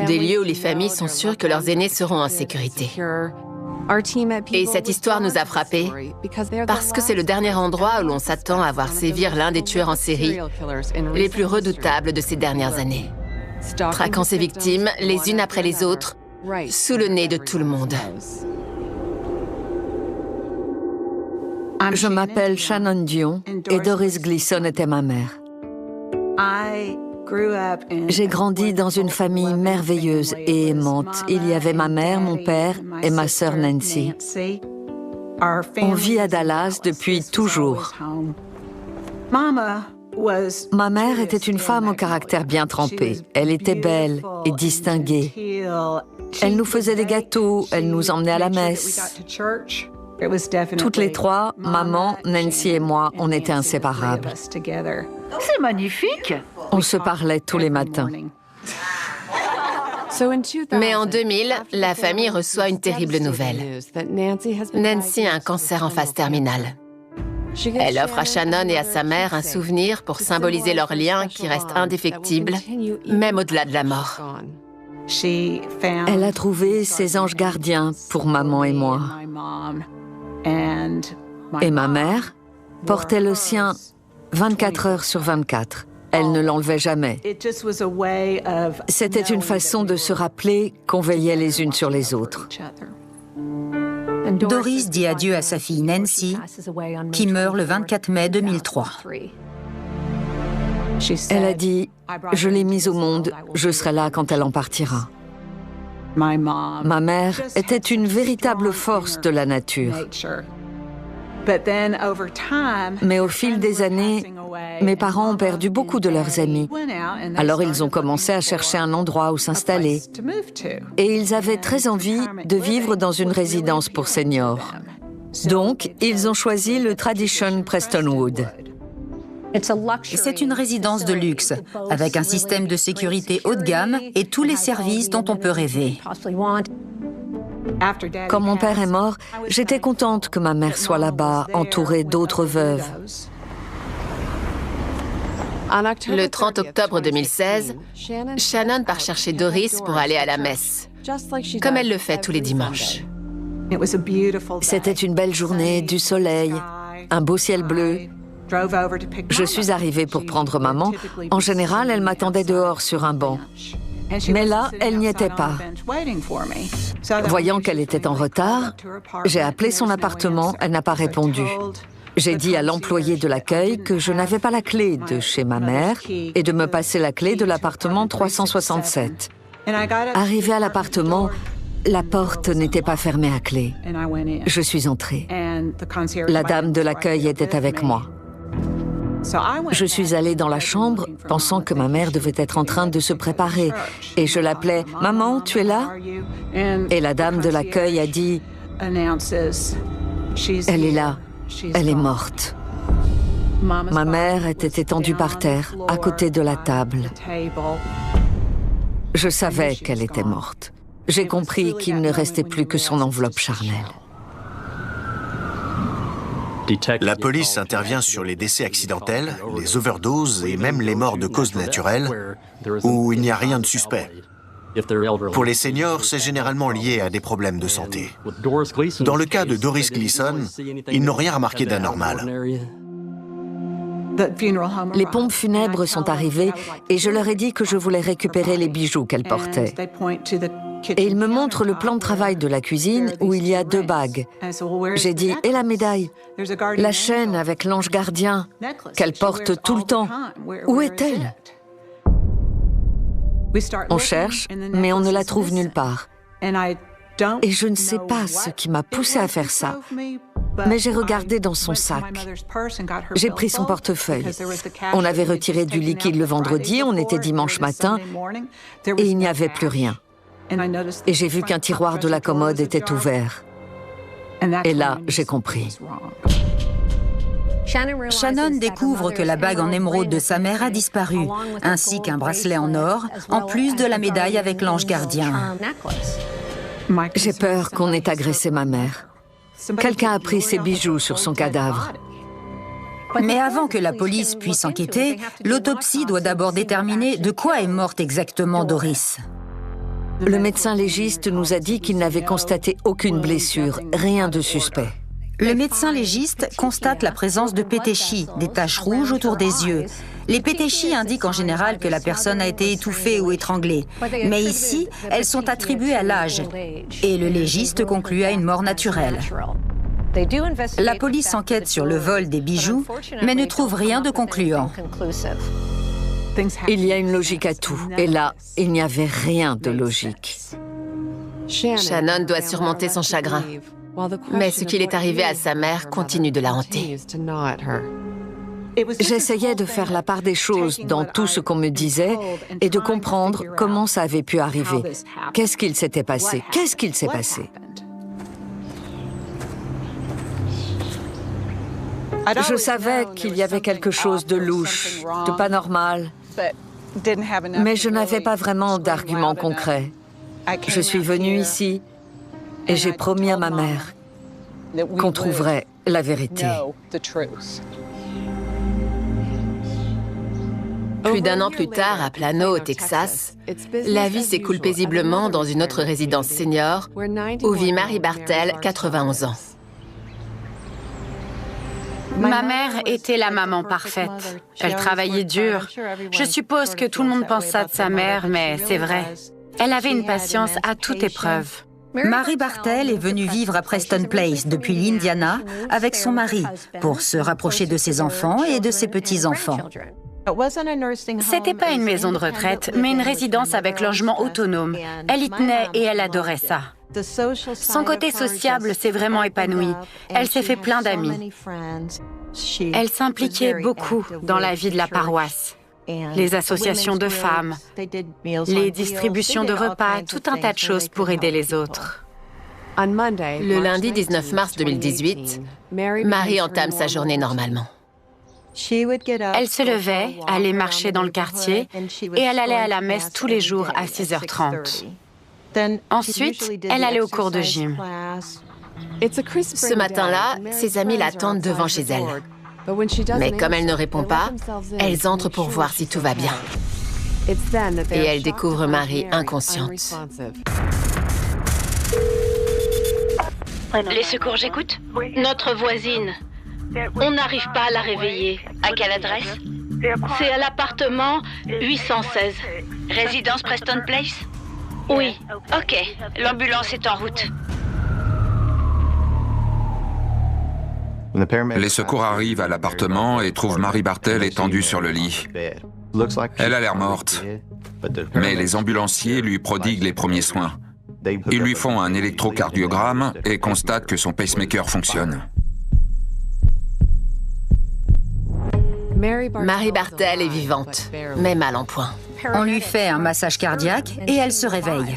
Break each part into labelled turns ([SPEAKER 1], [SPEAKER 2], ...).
[SPEAKER 1] Des lieux où les familles sont sûres que leurs aînés seront en sécurité. Et cette histoire nous a frappés parce que c'est le dernier endroit où l'on s'attend à voir sévir l'un des tueurs en série les plus redoutables de ces dernières années, traquant ses victimes les unes après les autres, sous le nez de tout le monde.
[SPEAKER 2] Je m'appelle Shannon Dion et Doris Gleason était ma mère. J'ai grandi dans une famille merveilleuse et aimante. Il y avait ma mère, mon père et ma sœur Nancy. On vit à Dallas depuis toujours. Ma mère était une femme au caractère bien trempé. Elle était belle et distinguée. Elle nous faisait des gâteaux, elle nous emmenait à la messe. Toutes les trois, maman, Nancy et moi, on était inséparables.
[SPEAKER 3] C'est magnifique!
[SPEAKER 2] On se parlait tous les matins.
[SPEAKER 1] Mais en 2000, la famille reçoit une terrible nouvelle. Nancy a un cancer en phase terminale. Elle offre à Shannon et à sa mère un souvenir pour symboliser leur lien qui reste indéfectible, même au-delà de la mort.
[SPEAKER 2] Elle a trouvé ses anges gardiens pour maman et moi. Et ma mère portait le sien 24 heures sur 24. Elle ne l'enlevait jamais. C'était une façon de se rappeler qu'on veillait les unes sur les autres.
[SPEAKER 4] Doris dit adieu à sa fille Nancy, qui meurt le 24 mai 2003.
[SPEAKER 2] Elle a dit « Je l'ai mise au monde, je serai là quand elle en partira ». Ma mère était une véritable force de la nature. Mais au fil des années, mes parents ont perdu beaucoup de leurs amis. Alors ils ont commencé à chercher un endroit où s'installer. Et ils avaient très envie de vivre dans une résidence pour seniors. Donc, ils ont choisi le Tradition Prestonwood.
[SPEAKER 4] C'est une résidence de luxe, avec un système de sécurité haut de gamme et tous les services dont on peut rêver.
[SPEAKER 2] Quand mon père est mort, j'étais contente que ma mère soit là-bas, entourée d'autres veuves.
[SPEAKER 1] Le 30 octobre 2016, Shannon part chercher Doris pour aller à la messe, comme elle le fait tous les dimanches.
[SPEAKER 2] C'était une belle journée, du soleil, un beau ciel bleu. Je suis arrivée pour prendre maman. En général, elle m'attendait dehors sur un banc. Mais là, elle n'y était pas. Voyant qu'elle était en retard, j'ai appelé son appartement, elle n'a pas répondu. J'ai dit à l'employé de l'accueil que je n'avais pas la clé de chez ma mère et de me passer la clé de l'appartement 367. Arrivée à l'appartement, la porte n'était pas fermée à clé. Je suis entrée. La dame de l'accueil était avec moi. Je suis allée dans la chambre, pensant que ma mère devait être en train de se préparer. Et je l'appelais « Maman, tu es là ?» Et la dame de l'accueil a dit « Elle est là, elle est morte. » Ma mère était étendue par terre, à côté de la table. Je savais qu'elle était morte. J'ai compris qu'il ne restait plus que son enveloppe charnelle.
[SPEAKER 5] La police intervient sur les décès accidentels, les overdoses et même les morts de causes naturelles, où il n'y a rien de suspect. Pour les seniors, c'est généralement lié à des problèmes de santé. Dans le cas de Doris Gleason, ils n'ont rien remarqué d'anormal.
[SPEAKER 2] Les pompes funèbres sont arrivées et je leur ai dit que je voulais récupérer les bijoux qu'elle portait. Et ils me montrent le plan de travail de la cuisine où il y a 2 bagues. J'ai dit « Et la médaille? La chaîne avec l'ange gardien qu'elle porte tout le temps, où est-elle ?» On cherche, mais on ne la trouve nulle part. Et je ne sais pas ce qui m'a poussée à faire ça, mais j'ai regardé dans son sac. J'ai pris son portefeuille. On avait retiré du liquide le vendredi, on était dimanche matin, et il n'y avait plus rien. Et j'ai vu qu'un tiroir de la commode était ouvert. Et là, j'ai compris.
[SPEAKER 4] Shannon découvre que la bague en émeraude de sa mère a disparu, ainsi qu'un bracelet en or, en plus de la médaille avec l'ange gardien.
[SPEAKER 2] J'ai peur qu'on ait agressé ma mère. Quelqu'un a pris ses bijoux sur son cadavre.
[SPEAKER 4] Mais avant que la police puisse enquêter, l'autopsie doit d'abord déterminer de quoi est morte exactement Doris.
[SPEAKER 2] Le médecin légiste nous a dit qu'il n'avait constaté aucune blessure, rien de suspect.
[SPEAKER 4] Le médecin légiste constate la présence de pétéchis, des taches rouges autour des yeux. Les pétéchis indiquent en général que la personne a été étouffée ou étranglée. Mais ici, elles sont attribuées à l'âge. Et le légiste conclut à une mort naturelle. La police enquête sur le vol des bijoux, mais ne trouve rien de concluant.
[SPEAKER 2] Il y a une logique à tout, et là, il n'y avait rien de logique.
[SPEAKER 1] Shannon doit surmonter son chagrin. Mais ce qu'il est arrivé à sa mère continue de la hanter.
[SPEAKER 2] J'essayais de faire la part des choses dans tout ce qu'on me disait et de comprendre comment ça avait pu arriver. Qu'est-ce qu'il s'était passé? Qu'est-ce qu'il s'est passé? Je savais qu'il y avait quelque chose de louche, de pas normal, mais je n'avais pas vraiment d'arguments concrets. Je suis venue ici et j'ai promis à ma mère qu'on trouverait la vérité.
[SPEAKER 1] Plus d'un an plus tard, à Plano, au Texas, la vie s'écoule paisiblement dans une autre résidence senior où vit Mary Bartel, 91 ans.
[SPEAKER 6] Ma mère était la maman parfaite. Elle travaillait dur. Je suppose que tout le monde pense ça de sa mère, mais c'est vrai. Elle avait une patience à toute épreuve.
[SPEAKER 4] Mary Bartel est venue vivre à Preston Place depuis l'Indiana avec son mari pour se rapprocher de ses enfants et de ses petits-enfants.
[SPEAKER 6] C'était pas une maison de retraite, mais une résidence avec logement autonome. Elle y tenait et elle adorait ça. Son côté sociable s'est vraiment épanoui. Elle s'est fait plein d'amis. Elle s'impliquait beaucoup dans la vie de la paroisse. Les associations de femmes, les distributions de repas, tout un tas de choses pour aider les autres.
[SPEAKER 1] Le lundi 19 mars 2018, Mary entame sa journée normalement.
[SPEAKER 6] Elle se levait, allait marcher dans le quartier et elle allait à la messe tous les jours à 6h30. Ensuite, elle allait au cours de gym.
[SPEAKER 1] Ce matin-là, ses amis l'attendent devant chez elle. Mais comme elle ne répond pas, elles entrent pour voir si tout va bien. Et elles découvrent Mary inconsciente.
[SPEAKER 7] Les secours, j'écoute. Notre voisine. On n'arrive pas à la réveiller. À quelle adresse? C'est à l'appartement 816. Résidence Preston Place? Oui. Ok. L'ambulance est en route.
[SPEAKER 8] Les secours arrivent à l'appartement et trouvent Mary Bartel étendue sur le lit. Elle a l'air morte, mais les ambulanciers lui prodiguent les premiers soins. Ils lui font un électrocardiogramme et constatent que son pacemaker fonctionne.
[SPEAKER 1] Mary Bartel est vivante, mais mal en point.
[SPEAKER 4] On lui fait un massage cardiaque et elle se réveille.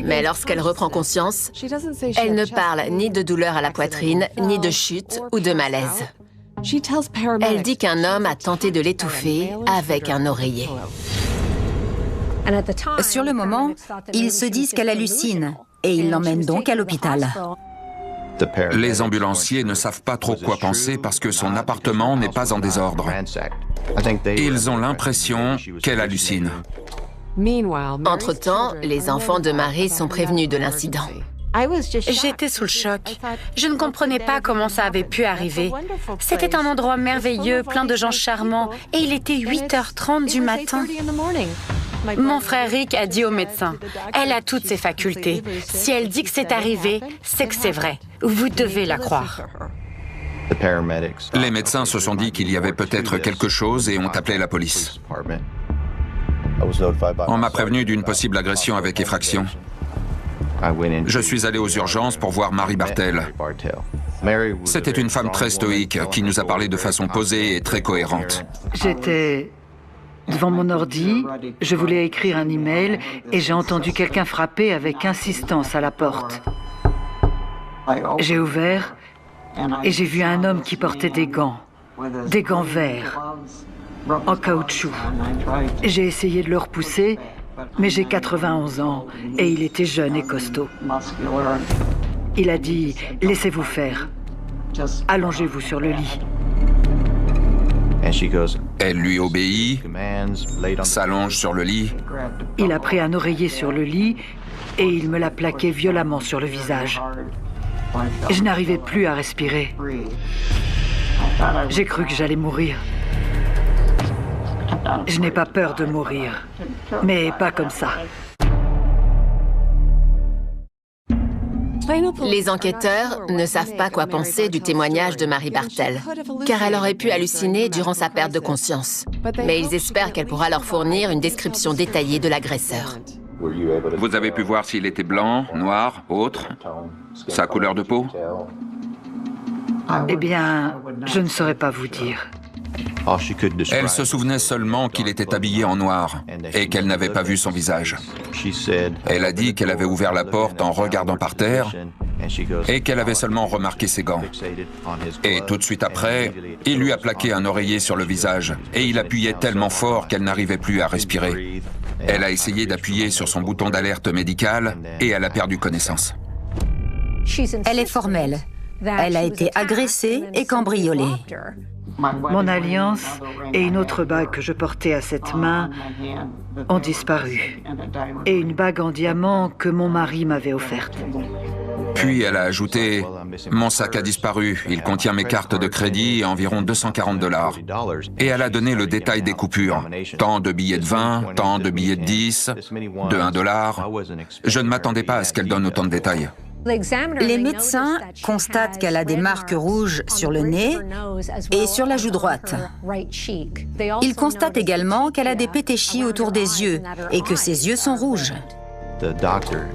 [SPEAKER 1] Mais lorsqu'elle reprend conscience, elle ne parle ni de douleur à la poitrine, ni de chute ou de malaise. Elle dit qu'un homme a tenté de l'étouffer avec un oreiller.
[SPEAKER 4] Sur le moment, ils se disent qu'elle hallucine et ils l'emmènent donc à l'hôpital.
[SPEAKER 8] Les ambulanciers ne savent pas trop quoi penser parce que son appartement n'est pas en désordre. Ils ont l'impression qu'elle hallucine.
[SPEAKER 1] Entre-temps, les enfants de Mary sont prévenus de l'incident.
[SPEAKER 6] J'étais sous le choc. Je ne comprenais pas comment ça avait pu arriver. C'était un endroit merveilleux, plein de gens charmants, et il était 8h30 du matin. Mon frère Rick a dit au médecin, « Elle a toutes ses facultés. Si elle dit que c'est arrivé, c'est que c'est vrai. Vous devez la croire. »
[SPEAKER 8] Les médecins se sont dit qu'il y avait peut-être quelque chose et ont appelé la police. On m'a prévenu d'une possible agression avec effraction. Je suis allé aux urgences pour voir Mary Bartel. C'était une femme très stoïque qui nous a parlé de façon posée et très cohérente.
[SPEAKER 3] J'étais devant mon ordi, je voulais écrire un email et j'ai entendu quelqu'un frapper avec insistance à la porte. J'ai ouvert et j'ai vu un homme qui portait des gants verts, en caoutchouc. J'ai essayé de le repousser, mais j'ai 91 ans et il était jeune et costaud. Il a dit « Laissez-vous faire, allongez-vous sur le lit ».
[SPEAKER 8] Elle lui obéit, s'allonge sur le lit.
[SPEAKER 3] Il a pris un oreiller sur le lit et il me l'a plaqué violemment sur le visage. Je n'arrivais plus à respirer. J'ai cru que j'allais mourir. Je n'ai pas peur de mourir, mais pas comme ça.
[SPEAKER 1] Les enquêteurs ne savent pas quoi penser du témoignage de Mary Bartel, car elle aurait pu halluciner durant sa perte de conscience. Mais ils espèrent qu'elle pourra leur fournir une description détaillée de l'agresseur.
[SPEAKER 8] Vous avez pu voir s'il était blanc, noir, autre? Sa couleur de peau?
[SPEAKER 3] Eh bien, je ne saurais pas vous dire.
[SPEAKER 8] Elle se souvenait seulement qu'il était habillé en noir et qu'elle n'avait pas vu son visage. Elle a dit qu'elle avait ouvert la porte en regardant par terre et qu'elle avait seulement remarqué ses gants. Et tout de suite après, il lui a plaqué un oreiller sur le visage et il appuyait tellement fort qu'elle n'arrivait plus à respirer. Elle a essayé d'appuyer sur son bouton d'alerte médicale et elle a perdu connaissance.
[SPEAKER 4] Elle est formelle. Elle a été agressée et cambriolée.
[SPEAKER 3] Mon alliance et une autre bague que je portais à cette main ont disparu. Et une bague en diamant que mon mari m'avait offerte.
[SPEAKER 8] Puis elle a ajouté « Mon sac a disparu, il contient mes cartes de crédit et environ 240 $. Et elle a donné le détail des coupures. Tant de billets de 20, tant de billets de 10, de 1 $. Je ne m'attendais pas à ce qu'elle donne autant de détails.
[SPEAKER 4] Les médecins constatent qu'elle a des marques rouges sur le nez et sur la joue droite. Ils constatent également qu'elle a des pétéchis autour des yeux et que ses yeux sont rouges.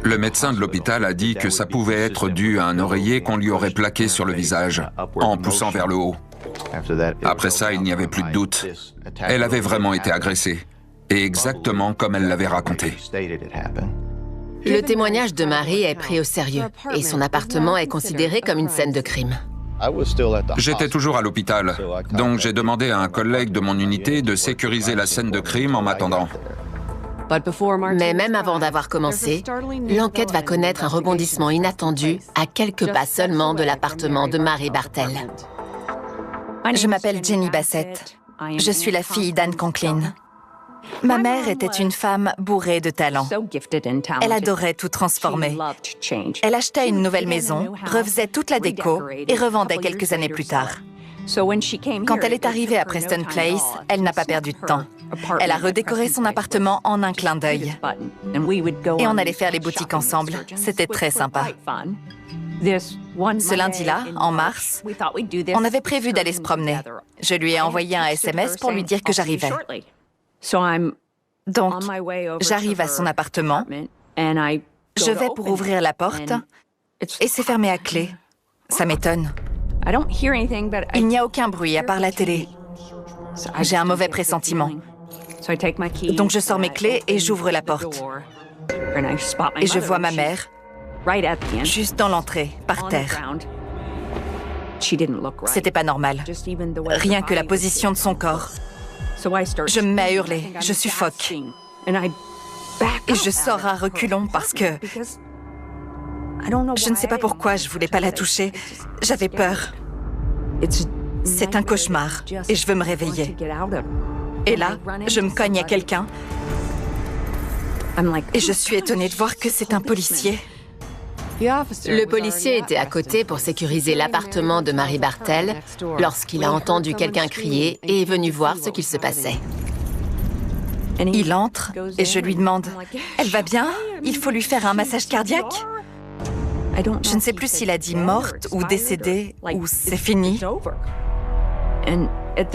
[SPEAKER 8] Le médecin de l'hôpital a dit que ça pouvait être dû à un oreiller qu'on lui aurait plaqué sur le visage, en poussant vers le haut. Après ça, il n'y avait plus de doute. Elle avait vraiment été agressée, et exactement comme elle l'avait raconté.
[SPEAKER 1] Le témoignage de Mary est pris au sérieux et son appartement est considéré comme une scène de crime.
[SPEAKER 8] J'étais toujours à l'hôpital, donc j'ai demandé à un collègue de mon unité de sécuriser la scène de crime en m'attendant.
[SPEAKER 1] Mais même avant d'avoir commencé, l'enquête va connaître un rebondissement inattendu à quelques pas seulement de l'appartement de Mary Bartel.
[SPEAKER 9] Je m'appelle Jenny Bassett. Je suis la fille d'Anne Conklin. Ma mère était une femme bourrée de talent. Elle adorait tout transformer. Elle achetait une nouvelle maison, refaisait toute la déco et revendait quelques années plus tard. Quand elle est arrivée à Preston Place, elle n'a pas perdu de temps. Elle a redécoré son appartement en un clin d'œil. Et on allait faire les boutiques ensemble. C'était très sympa. Ce lundi-là, en mars, on avait prévu d'aller se promener. Je lui ai envoyé un SMS pour lui dire que j'arrivais. Donc, j'arrive à son appartement, je vais pour ouvrir la porte et c'est fermé à clé. Ça m'étonne. Il n'y a aucun bruit à part la télé. J'ai un mauvais pressentiment. Donc je sors mes clés et j'ouvre la porte. Et je vois ma mère, juste dans l'entrée, par terre. C'était pas normal. Rien que la position de son corps. Je me mets à hurler, je suffoque. Et je sors à reculons parce que... Je ne sais pas pourquoi je voulais pas la toucher. J'avais peur. C'est un cauchemar et je veux me réveiller. Et là, je me cogne à quelqu'un et je suis étonnée de voir que c'est un policier.
[SPEAKER 1] Le policier était à côté pour sécuriser l'appartement de Mary Bartel lorsqu'il a entendu quelqu'un crier et est venu voir ce qu'il se passait.
[SPEAKER 9] Il entre et je lui demande « Elle va bien? Il faut lui faire un massage cardiaque ?» Je ne sais plus s'il a dit morte ou décédée ou c'est fini.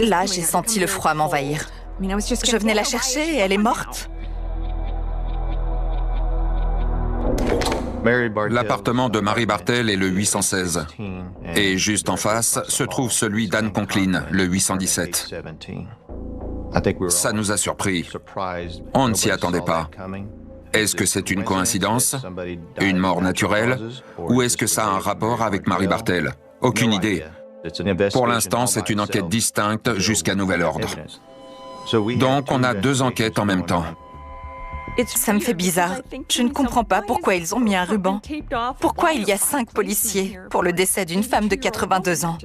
[SPEAKER 9] Là, j'ai senti le froid m'envahir. Je venais la chercher et elle est morte.
[SPEAKER 8] L'appartement de Mary Bartel est le 816. Et juste en face se trouve celui d'Anne Conklin, le 817. Ça nous a surpris. On ne s'y attendait pas. Est-ce que c'est une coïncidence? Une mort naturelle? Ou est-ce que ça a un rapport avec Mary Bartel? Aucune idée. Pour l'instant, c'est une enquête distincte jusqu'à nouvel ordre. Donc, on a deux enquêtes en même temps.
[SPEAKER 9] Ça me fait bizarre. Je ne comprends pas pourquoi ils ont mis un ruban. Pourquoi il y a 5 policiers pour le décès d'une femme de 82 ans?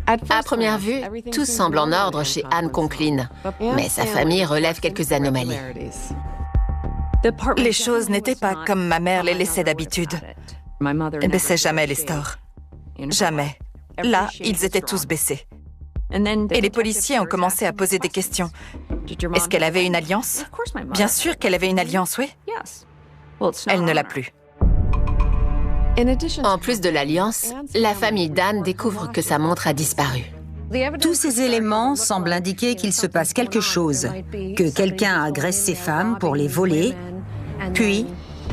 [SPEAKER 1] À première vue, tout semble en ordre chez Anne Conklin, mais sa famille relève quelques anomalies.
[SPEAKER 9] Les choses n'étaient pas comme ma mère les laissait d'habitude. Elle ne baissait jamais les stores. Jamais. Là, ils étaient tous baissés. Et les policiers ont commencé à poser des questions. Est-ce qu'elle avait une alliance? Bien sûr qu'elle avait une alliance, oui. Elle ne l'a plus.
[SPEAKER 1] En plus de l'alliance, la famille d'Anne découvre que sa montre a disparu.
[SPEAKER 4] Tous ces éléments semblent indiquer qu'il se passe quelque chose, que quelqu'un agresse ces femmes pour les voler, puis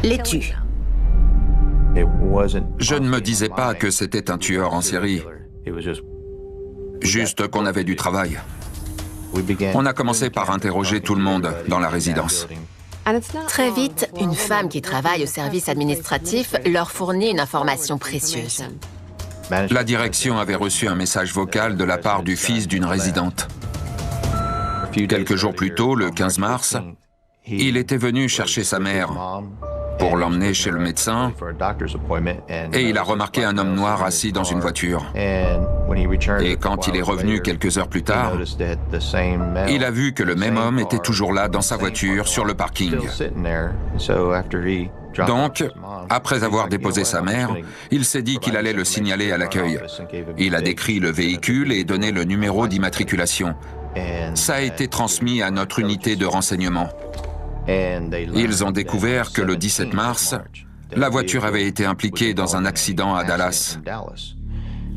[SPEAKER 4] les tue.
[SPEAKER 8] Je ne me disais pas que c'était un tueur en série, juste qu'on avait du travail. On a commencé par interroger tout le monde dans la résidence.
[SPEAKER 1] Très vite, une femme qui travaille au service administratif leur fournit une information précieuse.
[SPEAKER 8] La direction avait reçu un message vocal de la part du fils d'une résidente. Quelques jours plus tôt, le 15 mars, il était venu chercher sa mère pour l'emmener chez le médecin et il a remarqué un homme noir assis dans une voiture. Et quand il est revenu quelques heures plus tard, il a vu que le même homme était toujours là dans sa voiture sur le parking. Donc, après avoir déposé sa mère, il s'est dit qu'il allait le signaler à l'accueil. Il a décrit le véhicule et donné le numéro d'immatriculation. Ça a été transmis à notre unité de renseignement. Ils ont découvert que le 17 mars, la voiture avait été impliquée dans un accident à Dallas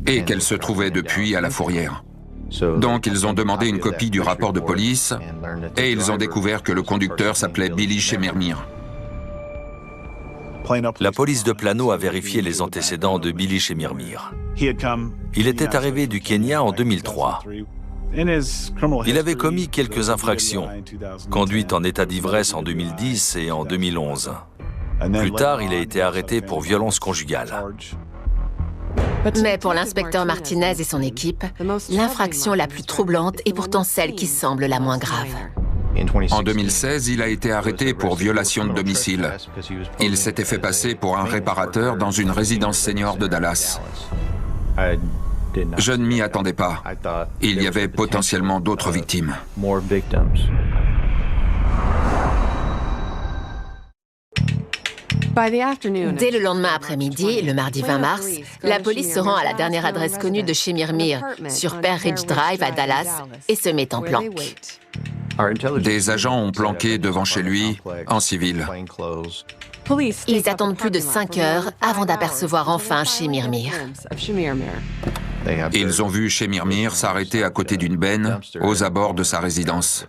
[SPEAKER 8] et qu'elle se trouvait depuis à la fourrière. Donc ils ont demandé une copie du rapport de police et ils ont découvert que le conducteur s'appelait Billy Shemirmir.
[SPEAKER 10] La police de Plano a vérifié les antécédents de Billy Shemirmir. Il était arrivé du Kenya en 2003. Il avait commis quelques infractions, conduite en état d'ivresse en 2010 et en 2011. Plus tard, il a été arrêté pour violence conjugale.
[SPEAKER 1] Mais pour l'inspecteur Martinez et son équipe, l'infraction la plus troublante est pourtant celle qui semble la moins grave.
[SPEAKER 8] En 2016, il a été arrêté pour violation de domicile. Il s'était fait passer pour un réparateur dans une résidence senior de Dallas. Je ne m'y attendais pas. Il y avait potentiellement d'autres victimes.
[SPEAKER 1] Dès le lendemain après-midi, le mardi 20 mars, la police se rend à la dernière adresse connue de Shemirmir, sur Pear Ridge Drive à Dallas, et se met en planque.
[SPEAKER 8] Des agents ont planqué devant chez lui, en civil.
[SPEAKER 1] Ils attendent plus de 5 heures avant d'apercevoir enfin Shemirmir.
[SPEAKER 8] Ils ont vu Shemirmir s'arrêter à côté d'une benne aux abords de sa résidence.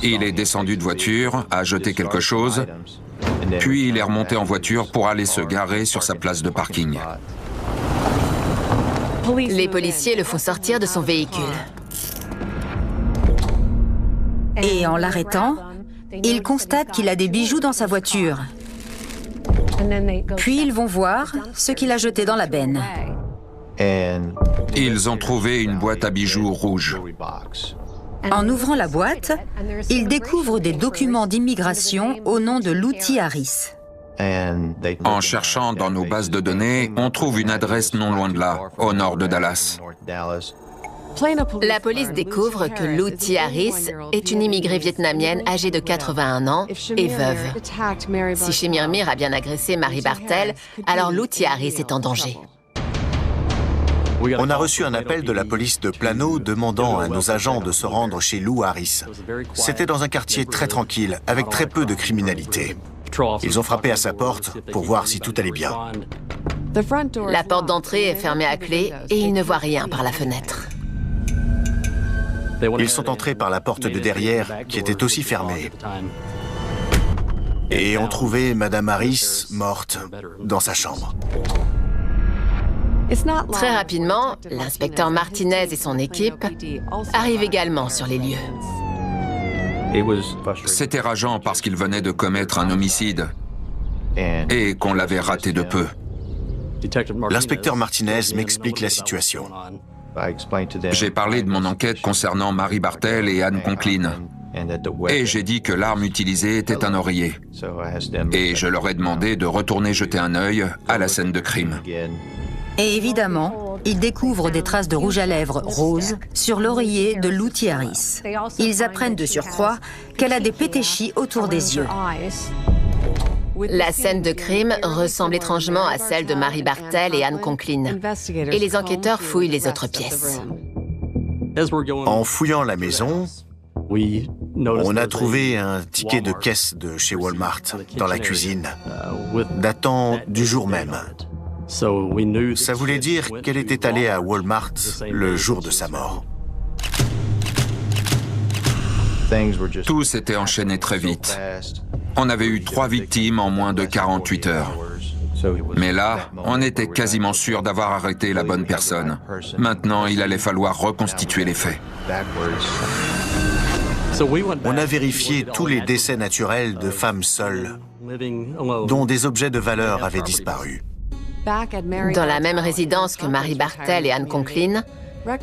[SPEAKER 8] Il est descendu de voiture, a jeté quelque chose, puis il est remonté en voiture pour aller se garer sur sa place de parking.
[SPEAKER 1] Les policiers le font sortir de son véhicule.
[SPEAKER 4] Et en l'arrêtant, ils constatent qu'il a des bijoux dans sa voiture. Puis ils vont voir ce qu'il a jeté dans la benne.
[SPEAKER 8] Ils ont trouvé une boîte à bijoux rouge.
[SPEAKER 4] En ouvrant la boîte, ils découvrent des documents d'immigration au nom de Luttie Harris.
[SPEAKER 8] En cherchant dans nos bases de données, on trouve une adresse non loin de là, au nord de Dallas.
[SPEAKER 1] La police découvre que Luttie Harris est une immigrée vietnamienne âgée de 81 ans et veuve. Si Shemirmir a bien agressé Mary Bartel, alors Luttie Harris est en danger.
[SPEAKER 5] On a reçu un appel de la police de Plano demandant à nos agents de se rendre chez Lou Harris. C'était dans un quartier très tranquille, avec très peu de criminalité. Ils ont frappé à sa porte pour voir si tout allait bien.
[SPEAKER 1] La porte d'entrée est fermée à clé et ils ne voient rien par la fenêtre.
[SPEAKER 5] Ils sont entrés par la porte de derrière, qui était aussi fermée. Et ont trouvé Madame Harris morte dans sa chambre.
[SPEAKER 1] Très rapidement, l'inspecteur Martinez et son équipe arrivent également sur les lieux.
[SPEAKER 8] C'était rageant parce qu'il venait de commettre un homicide et qu'on l'avait raté de peu.
[SPEAKER 5] L'inspecteur Martinez m'explique la situation.
[SPEAKER 8] J'ai parlé de mon enquête concernant Mary Bartel et Anne Conklin. Et j'ai dit que l'arme utilisée était un oreiller. Et je leur ai demandé de retourner jeter un œil à la scène de crime.
[SPEAKER 4] Et évidemment, ils découvrent des traces de rouge à lèvres rose sur l'oreiller de Lou Harris. Ils apprennent de surcroît qu'elle a des pétéchis autour des yeux.
[SPEAKER 1] La scène de crime ressemble étrangement à celle de Mary Bartel et Anne Conklin. Et les enquêteurs fouillent les autres pièces.
[SPEAKER 5] En fouillant la maison, on a trouvé un ticket de caisse de chez Walmart dans la cuisine, datant du jour même. Ça voulait dire qu'elle était allée à Walmart le jour de sa mort.
[SPEAKER 8] Tout s'était enchaîné très vite. On avait eu 3 victimes en moins de 48 heures. Mais là, on était quasiment sûr d'avoir arrêté la bonne personne. Maintenant, il allait falloir reconstituer les faits.
[SPEAKER 5] On a vérifié tous les décès naturels de femmes seules, dont des objets de valeur avaient disparu.
[SPEAKER 1] Dans la même résidence que Mary Bartel et Anne Conklin,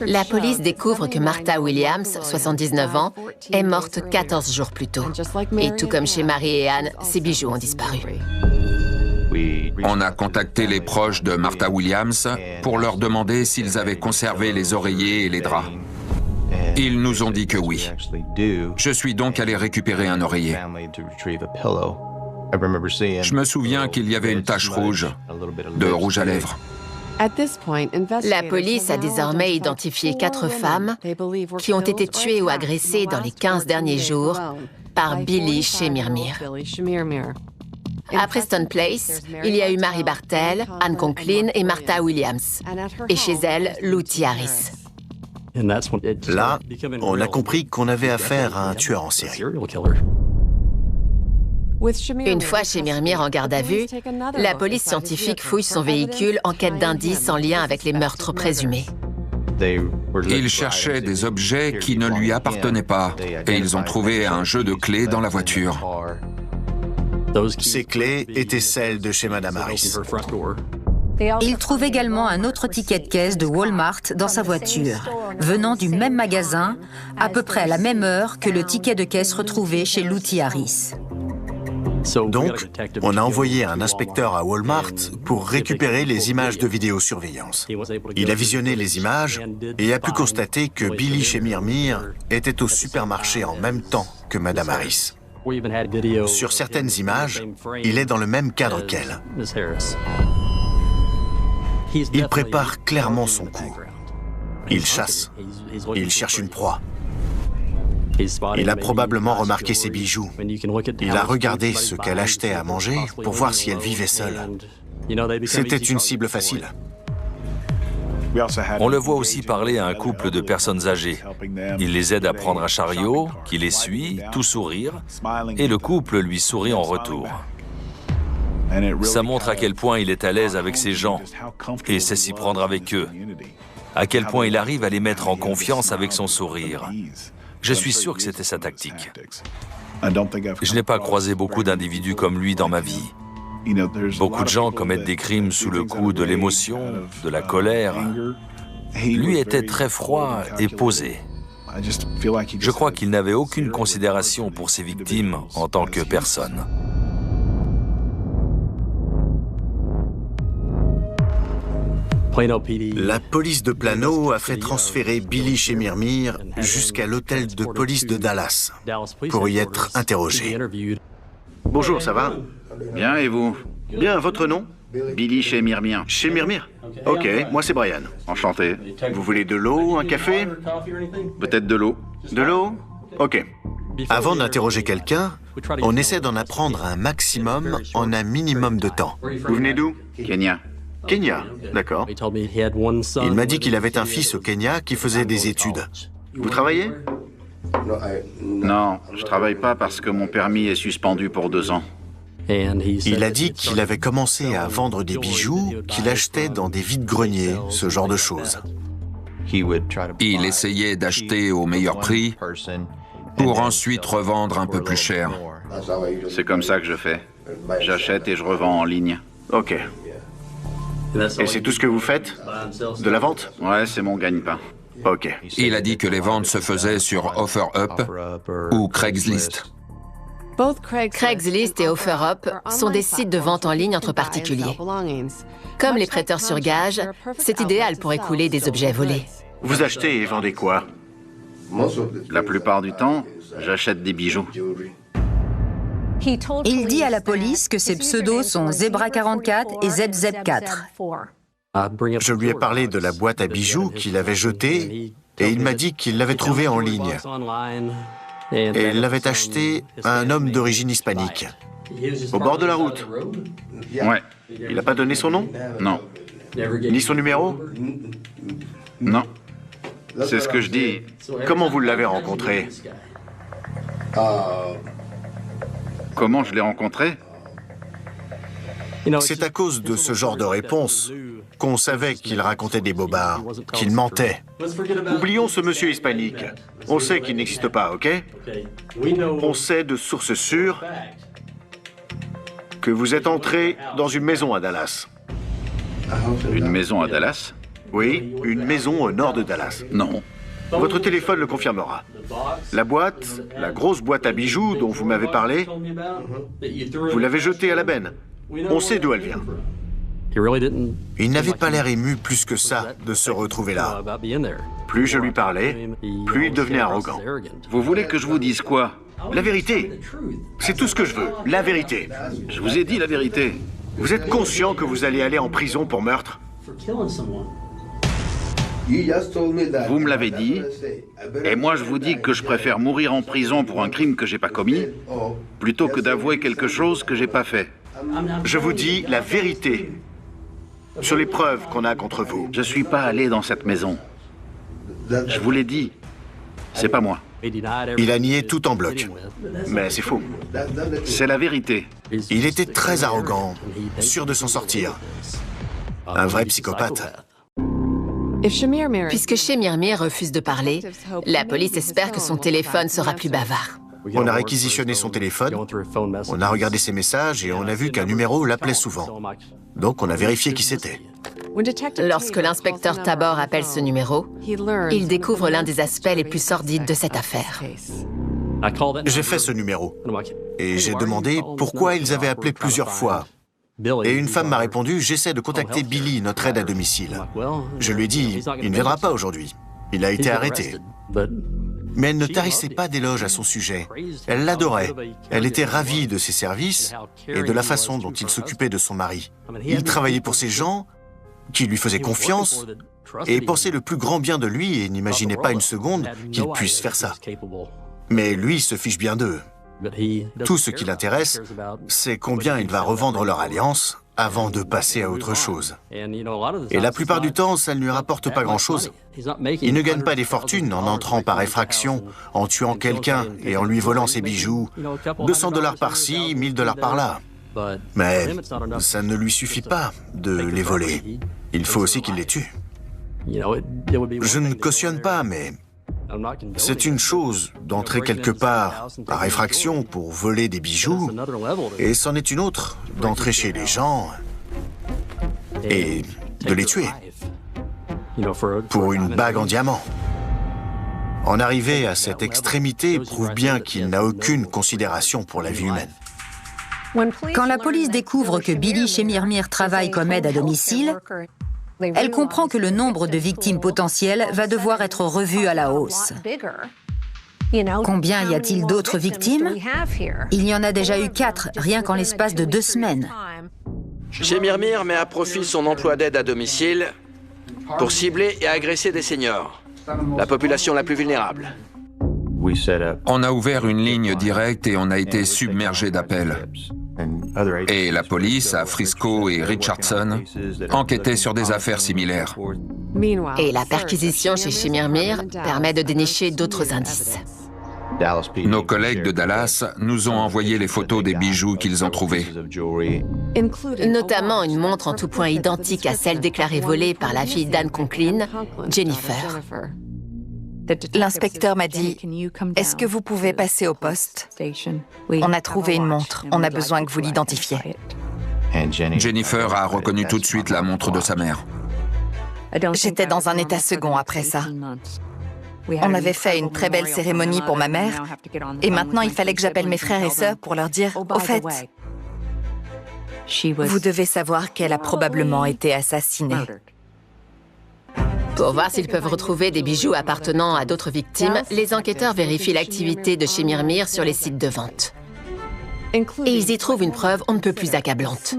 [SPEAKER 1] la police découvre que Martha Williams, 79 ans, est morte 14 jours plus tôt. Et tout comme chez Mary et Anne, ses bijoux ont disparu.
[SPEAKER 8] On a contacté les proches de Martha Williams pour leur demander s'ils avaient conservé les oreillers et les draps. Ils nous ont dit que oui. Je suis donc allé récupérer un oreiller. Je me souviens qu'il y avait une tache rouge, de rouge à lèvres.
[SPEAKER 1] La police a désormais identifié 4 femmes qui ont été tuées ou agressées dans les 15 derniers jours par Billy Shemirmir. À Preston Place, il y a eu Mary Bartel, Anne Conklin et Martha Williams. Et chez elle, Lou Harris.
[SPEAKER 5] Là, on a compris qu'on avait affaire à un tueur en série.
[SPEAKER 1] Une fois Shemirmir en garde à vue, la police scientifique fouille son véhicule en quête d'indices en lien avec les meurtres présumés.
[SPEAKER 8] Ils cherchaient des objets qui ne lui appartenaient pas et ils ont trouvé un jeu de clés dans la voiture.
[SPEAKER 5] Ces clés étaient celles de chez Madame Harris.
[SPEAKER 4] Ils trouvent également un autre ticket de caisse de Walmart dans sa voiture, venant du même magasin, à peu près à la même heure que le ticket de caisse retrouvé chez Lou Harris.
[SPEAKER 5] Donc, on a envoyé un inspecteur à Walmart pour récupérer les images de vidéosurveillance. Il a visionné les images et a pu constater que Billy Shemirmir était au supermarché en même temps que Madame Harris. Sur certaines images, il est dans le même cadre qu'elle. Il prépare clairement son coup. Il chasse. Il cherche une proie. Il a probablement remarqué ses bijoux. Il a regardé ce qu'elle achetait à manger pour voir si elle vivait seule. C'était une cible facile.
[SPEAKER 10] On le voit aussi parler à un couple de personnes âgées. Il les aide à prendre un chariot, qui les suit, tout sourire, et le couple lui sourit en retour. Ça montre à quel point il est à l'aise avec ces gens et sait s'y prendre avec eux. À quel point il arrive à les mettre en confiance avec son sourire. Je suis sûr que c'était sa tactique. Je n'ai pas croisé beaucoup d'individus comme lui dans ma vie. Beaucoup de gens commettent des crimes sous le coup de l'émotion, de la colère. Lui était très froid et posé. Je crois qu'il n'avait aucune considération pour ses victimes en tant que personne.
[SPEAKER 5] La police de Plano a fait transférer Billy Shemirmir jusqu'à l'hôtel de police de Dallas pour y être interrogé. Bonjour, ça va?
[SPEAKER 11] Bien, et vous?
[SPEAKER 5] Bien, votre nom?
[SPEAKER 11] Billy Shemirmir.
[SPEAKER 5] Shemirmir? Ok, moi c'est Brian.
[SPEAKER 11] Enchanté.
[SPEAKER 5] Vous voulez de l'eau, un café?
[SPEAKER 11] Peut-être de l'eau.
[SPEAKER 5] De l'eau? Ok. Avant d'interroger quelqu'un, on essaie d'en apprendre un maximum en un minimum de temps. Vous venez d'où?
[SPEAKER 11] Kenya.
[SPEAKER 5] Kenya, d'accord. Il m'a dit qu'il avait un fils au Kenya qui faisait des études. Vous travaillez?
[SPEAKER 11] Non, je travaille pas parce que mon permis est suspendu pour 2 ans.
[SPEAKER 5] Il a dit qu'il avait commencé à vendre des bijoux qu'il achetait dans des vides-greniers, ce genre de choses.
[SPEAKER 8] Il essayait d'acheter au meilleur prix pour ensuite revendre un peu plus cher.
[SPEAKER 11] C'est comme ça que je fais. J'achète et je revends en ligne.
[SPEAKER 5] Ok. Et c'est tout ce que vous faites? De la vente?
[SPEAKER 11] Ouais, c'est mon gagne-pain.
[SPEAKER 5] Ok.
[SPEAKER 8] Il a dit que les ventes se faisaient sur OfferUp ou Craigslist.
[SPEAKER 1] Craigslist et OfferUp sont des sites de vente en ligne entre particuliers. Comme les prêteurs sur gage, c'est idéal pour écouler des objets volés.
[SPEAKER 5] Vous achetez et vendez quoi?
[SPEAKER 11] La plupart du temps, j'achète des bijoux.
[SPEAKER 4] Il dit à la police que ses pseudos sont Zebra 44 et ZZ4.
[SPEAKER 5] Je lui ai parlé de la boîte à bijoux qu'il avait jetée et il m'a dit qu'il l'avait trouvée en ligne. Et il l'avait achetée à un homme d'origine hispanique. Au bord de la route.
[SPEAKER 11] Ouais.
[SPEAKER 5] Il n'a pas donné son nom?
[SPEAKER 11] Non.
[SPEAKER 5] Ni son numéro?
[SPEAKER 11] Non. C'est ce que je dis.
[SPEAKER 5] Comment vous l'avez rencontré?
[SPEAKER 11] Comment je l'ai rencontré?
[SPEAKER 5] C'est à cause de ce genre de réponse qu'on savait qu'il racontait des bobards, qu'il mentait. Oublions ce monsieur hispanique. On sait qu'il n'existe pas, ok? On sait de sources sûres que vous êtes entré dans une maison à Dallas.
[SPEAKER 11] Une maison à Dallas?
[SPEAKER 5] Oui, une maison au nord de Dallas.
[SPEAKER 11] Non.
[SPEAKER 5] Votre téléphone le confirmera. La boîte, la grosse boîte à bijoux dont vous m'avez parlé, vous l'avez jetée à la benne. On sait d'où elle vient. Il n'avait pas l'air ému plus que ça de se retrouver là. Plus je lui parlais, plus il devenait arrogant.
[SPEAKER 11] Vous voulez que je vous dise quoi?
[SPEAKER 5] La vérité. C'est tout ce que je veux, la vérité.
[SPEAKER 11] Je vous ai dit la vérité.
[SPEAKER 5] Vous êtes conscient que vous allez aller en prison pour meurtre?
[SPEAKER 11] Vous me l'avez dit, et moi je vous dis que je préfère mourir en prison pour un crime que j'ai pas commis, plutôt que d'avouer quelque chose que j'ai pas fait.
[SPEAKER 5] Je vous dis la vérité sur les preuves qu'on a contre vous.
[SPEAKER 11] Je suis pas allé dans cette maison. Je vous l'ai dit, c'est pas moi.
[SPEAKER 5] Il a nié tout en bloc. Mais c'est faux.
[SPEAKER 11] C'est la vérité.
[SPEAKER 5] Il était très arrogant, sûr de s'en sortir. Un vrai psychopathe.
[SPEAKER 1] Puisque Shemir Mir refuse de parler, la police espère que son téléphone sera plus bavard.
[SPEAKER 5] On a réquisitionné son téléphone, on a regardé ses messages et on a vu qu'un numéro l'appelait souvent. Donc on a vérifié qui c'était.
[SPEAKER 1] Lorsque l'inspecteur Tabor appelle ce numéro, il découvre l'un des aspects les plus sordides de cette affaire.
[SPEAKER 5] J'ai fait ce numéro et j'ai demandé pourquoi ils avaient appelé plusieurs fois. Et une femme m'a répondu « J'essaie de contacter Billy, notre aide à domicile. » Je lui ai dit « Il ne viendra pas aujourd'hui. Il a été arrêté. » Mais elle ne tarissait pas d'éloges à son sujet. Elle l'adorait. Elle était ravie de ses services et de la façon dont il s'occupait de son mari. Il travaillait pour ces gens qui lui faisaient confiance et pensait le plus grand bien de lui et n'imaginait pas une seconde qu'il puisse faire ça. Mais lui se fiche bien d'eux. Tout ce qui l'intéresse, c'est combien il va revendre leur alliance avant de passer à autre chose. Et la plupart du temps, ça ne lui rapporte pas grand-chose. Il ne gagne pas des fortunes en entrant par effraction, en tuant quelqu'un et en lui volant ses bijoux. 200 $ par-ci, 1000 $ par-là. Mais ça ne lui suffit pas de les voler. Il faut aussi qu'il les tue. Je ne cautionne pas, mais c'est une chose d'entrer quelque part par effraction pour voler des bijoux, et c'en est une autre d'entrer chez les gens et de les tuer pour une bague en diamant. En arriver à cette extrémité prouve bien qu'il n'a aucune considération pour la vie humaine.
[SPEAKER 4] Quand la police découvre que Billy Shemir Mir travaille comme aide à domicile, elle comprend que le nombre de victimes potentielles va devoir être revu à la hausse. Combien y a-t-il d'autres victimes? Il y en a déjà eu 4, rien qu'en l'espace de 2 semaines.
[SPEAKER 12] Shemir Mir met à profit son emploi d'aide à domicile pour cibler et agresser des seniors, la population la plus vulnérable.
[SPEAKER 8] On a ouvert une ligne directe et on a été submergé d'appels. Et la police, à Frisco et Richardson, enquêtait sur des affaires similaires.
[SPEAKER 1] Et la perquisition chez Shemir Mir permet de dénicher d'autres indices.
[SPEAKER 8] Nos collègues de Dallas nous ont envoyé les photos des bijoux qu'ils ont trouvés.
[SPEAKER 1] Notamment une montre en tout point identique à celle déclarée volée par la fille d'Anne Conklin, Jennifer.
[SPEAKER 9] L'inspecteur m'a dit « Est-ce que vous pouvez passer au poste? On a trouvé une montre. On a besoin que vous l'identifiez. »
[SPEAKER 8] Jennifer a reconnu tout de suite la montre de sa mère.
[SPEAKER 9] J'étais dans un état second après ça. On avait fait une très belle cérémonie pour ma mère, et maintenant il fallait que j'appelle mes frères et sœurs pour leur dire « Au fait, vous devez savoir qu'elle a probablement été assassinée. »
[SPEAKER 1] Pour voir s'ils peuvent retrouver des bijoux appartenant à d'autres victimes, les enquêteurs vérifient l'activité de chez Mirmir sur les sites de vente. Et ils y trouvent une preuve on ne peut plus accablante.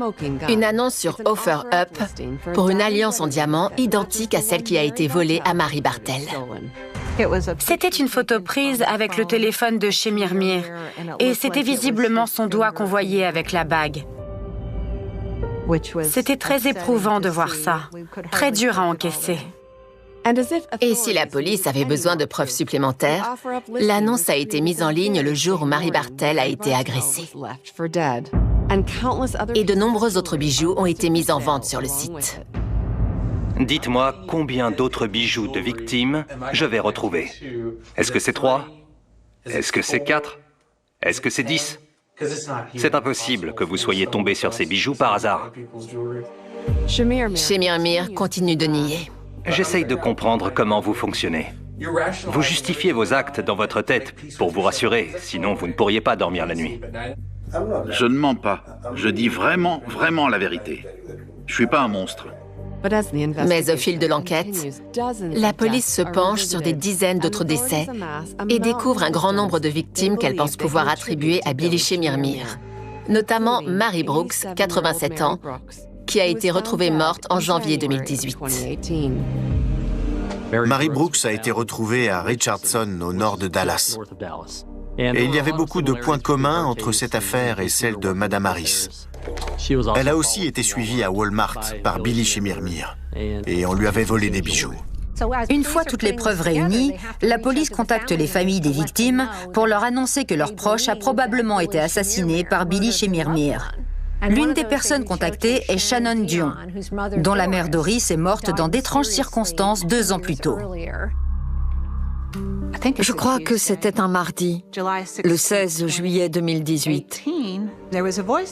[SPEAKER 1] Une annonce sur OfferUp pour une alliance en diamant identique à celle qui a été volée à Mary Bartel.
[SPEAKER 6] C'était une photo prise avec le téléphone de chez Mirmir, et c'était visiblement son doigt qu'on voyait avec la bague. C'était très éprouvant de voir ça, très dur à encaisser.
[SPEAKER 1] Et si la police avait besoin de preuves supplémentaires, l'annonce a été mise en ligne le jour où Mary Bartel a été agressée. Et de nombreux autres bijoux ont été mis en vente sur le site.
[SPEAKER 13] Dites-moi combien d'autres bijoux de victimes je vais retrouver. Est-ce que c'est 3? Est-ce que c'est 4? Est-ce que c'est 10? C'est impossible que vous soyez tombé sur ces bijoux par hasard.
[SPEAKER 1] Chez Mirmir continue de nier.
[SPEAKER 13] J'essaye de comprendre comment vous fonctionnez. Vous justifiez vos actes dans votre tête pour vous rassurer, sinon vous ne pourriez pas dormir la nuit.
[SPEAKER 11] Je ne mens pas. Je dis vraiment, vraiment la vérité. Je suis pas un monstre.
[SPEAKER 1] Mais au fil de l'enquête, la police se penche sur des dizaines d'autres décès et découvre un grand nombre de victimes qu'elle pense pouvoir attribuer à Billy chez Mirmir, notamment Mary Brooks, 87 ans, qui a été retrouvée morte en janvier 2018.
[SPEAKER 5] Mary Brooks a été retrouvée à Richardson, au nord de Dallas. Et il y avait beaucoup de points communs entre cette affaire et celle de Madame Harris. Elle a aussi été suivie à Walmart par Billy chez Mirmir, et on lui avait volé des bijoux.
[SPEAKER 4] Une fois toutes les preuves réunies, la police contacte les familles des victimes pour leur annoncer que leur proche a probablement été assassiné par Billy chez Mirmir. L'une des personnes contactées est Shannon Dion, dont la mère Doris est morte dans d'étranges circonstances 2 ans plus tôt.
[SPEAKER 2] Je crois que c'était un mardi, le 16 juillet 2018.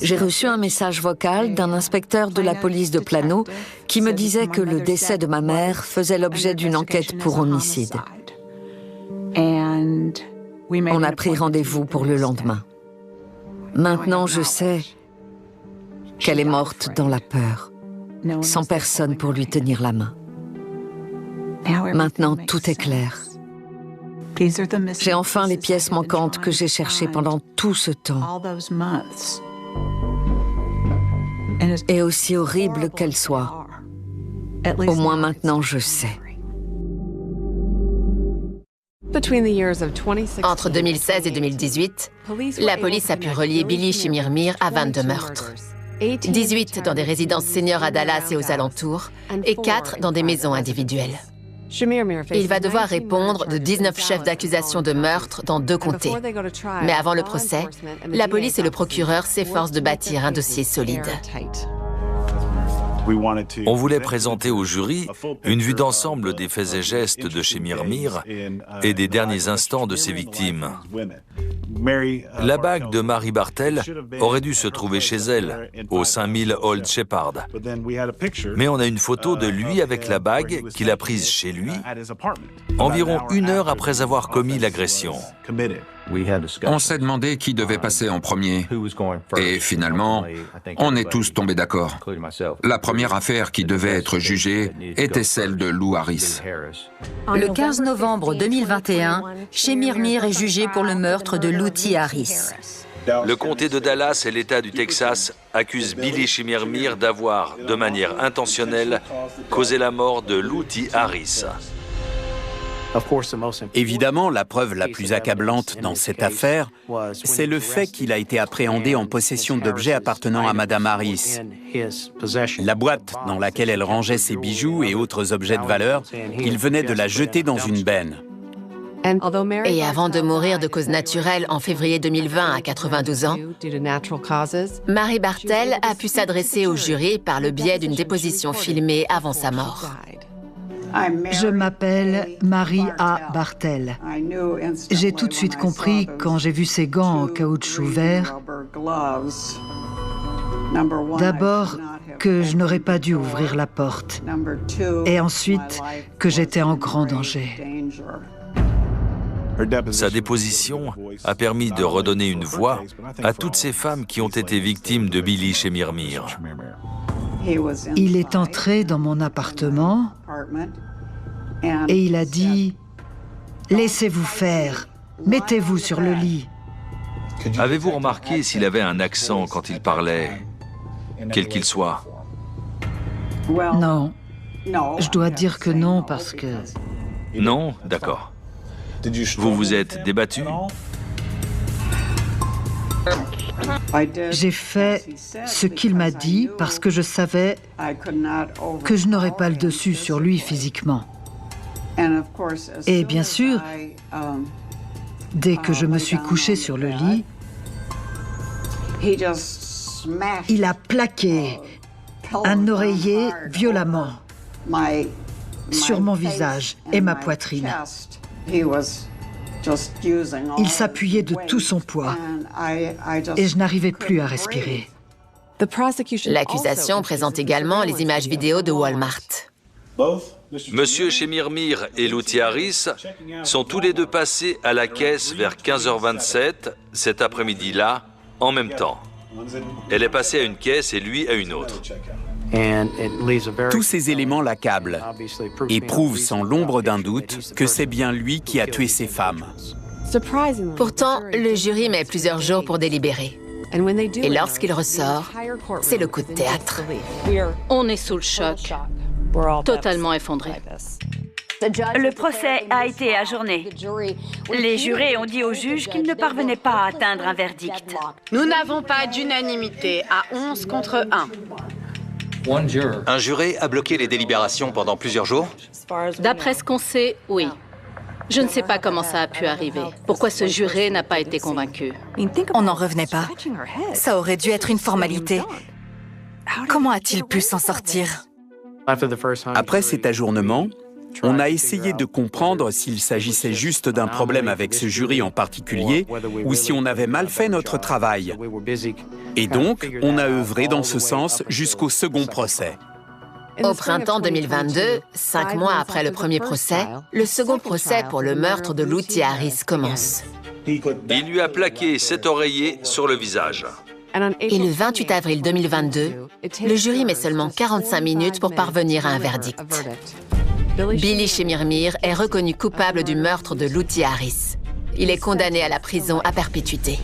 [SPEAKER 2] J'ai reçu un message vocal d'un inspecteur de la police de Plano qui me disait que le décès de ma mère faisait l'objet d'une enquête pour homicide. On a pris rendez-vous pour le lendemain. Maintenant, je sais qu'elle est morte dans la peur, sans personne pour lui tenir la main. Maintenant, tout est clair. J'ai enfin les pièces manquantes que j'ai cherchées pendant tout ce temps. Et aussi horrible qu'elles soient, au moins maintenant je sais.
[SPEAKER 1] Entre 2016 et 2018, la police a pu relier Billy chez Mirmir à 22 meurtres. 18 dans des résidences seniors à Dallas et aux alentours, et 4 dans des maisons individuelles. Il va devoir répondre de 19 chefs d'accusation de meurtre dans 2 comtés. Mais avant le procès, la police et le procureur s'efforcent de bâtir un dossier solide.
[SPEAKER 10] On voulait présenter au jury une vue d'ensemble des faits et gestes de chez Mirmir et des derniers instants de ses victimes. La bague de Mary Bartel aurait dû se trouver chez elle, au 5000 Old Shepherd. Mais on a une photo de lui avec la bague qu'il a prise chez lui, environ 1 heure après avoir commis l'agression.
[SPEAKER 8] On s'est demandé qui devait passer en premier. Et finalement, on est tous tombés d'accord. La première affaire qui devait être jugée était celle de Lou Harris.
[SPEAKER 4] Le 15 novembre 2021, chez Mirmir est jugé pour le meurtre de Lou T. Harris.
[SPEAKER 10] Le comté de Dallas et l'État du Texas accusent Billy chez Mirmir d'avoir, de manière intentionnelle, causé la mort de Lou T. Harris.
[SPEAKER 14] Évidemment, la preuve la plus accablante dans cette affaire, c'est le fait qu'il a été appréhendé en possession d'objets appartenant à Madame Harris. La boîte dans laquelle elle rangeait ses bijoux et autres objets de valeur, il venait de la jeter dans une benne.
[SPEAKER 1] Et avant de mourir de cause naturelle en février 2020 à 92 ans, Mary Bartel a pu s'adresser au jury par le biais d'une déposition filmée avant sa mort.
[SPEAKER 3] Je m'appelle Mary A. Bartel. J'ai tout de suite compris quand j'ai vu ces gants en caoutchouc vert, d'abord que je n'aurais pas dû ouvrir la porte, et ensuite que j'étais en grand danger.
[SPEAKER 10] Sa déposition a permis de redonner une voix à toutes ces femmes qui ont été victimes de Billy Shemirmir.
[SPEAKER 3] Il est entré dans mon appartement et il a dit « Laissez-vous faire, mettez-vous sur le lit ».
[SPEAKER 10] Avez-vous remarqué s'il avait un accent quand il parlait, quel qu'il soit?
[SPEAKER 3] Non. Je dois dire que non parce que...
[SPEAKER 10] Non? D'accord. Vous vous êtes débattu?
[SPEAKER 3] J'ai fait ce qu'il m'a dit parce que je savais que je n'aurais pas le dessus sur lui physiquement. Et bien sûr, dès que je me suis couchée sur le lit, il a plaqué un oreiller violemment sur mon visage et ma poitrine. Il s'appuyait de tout son poids et je n'arrivais plus à respirer.
[SPEAKER 1] L'accusation présente également les images vidéo de Walmart.
[SPEAKER 10] Monsieur Shemirmir et Luthi Harris sont tous les deux passés à la caisse vers 15h27 cet après-midi-là, en même temps. Elle est passée à une caisse et lui à une autre.
[SPEAKER 14] Tous ces éléments l'accablent et prouvent sans l'ombre d'un doute que c'est bien lui qui a tué ces femmes.
[SPEAKER 1] Pourtant, le jury met plusieurs jours pour délibérer. Et lorsqu'il ressort, c'est le coup de théâtre.
[SPEAKER 7] On est sous le choc, totalement effondré.
[SPEAKER 6] Le procès a été ajourné. Les jurés ont dit au juge qu'ils ne parvenaient pas à atteindre un verdict.
[SPEAKER 15] Nous n'avons pas d'unanimité à 11 contre 1.
[SPEAKER 13] Un juré a bloqué les délibérations pendant plusieurs jours?
[SPEAKER 7] D'après ce qu'on sait, oui. Je ne sais pas comment ça a pu arriver. Pourquoi ce juré n'a pas été convaincu?
[SPEAKER 9] On n'en revenait pas. Ça aurait dû être une formalité. Comment a-t-il pu s'en sortir?
[SPEAKER 14] Après cet ajournement, on a essayé de comprendre s'il s'agissait juste d'un problème avec ce jury en particulier ou si on avait mal fait notre travail. Et donc, on a œuvré dans ce sens jusqu'au second procès.
[SPEAKER 1] Au printemps 2022, 5 mois après le premier procès, le second procès pour le meurtre de Luthi Harris commence.
[SPEAKER 10] Il lui a plaqué cet oreiller sur le visage.
[SPEAKER 1] Et le 28 avril 2022, le jury met seulement 45 minutes pour parvenir à un verdict. Billy Shemirmir est reconnu coupable du meurtre de Luthi Harris. Il est condamné à la prison à perpétuité.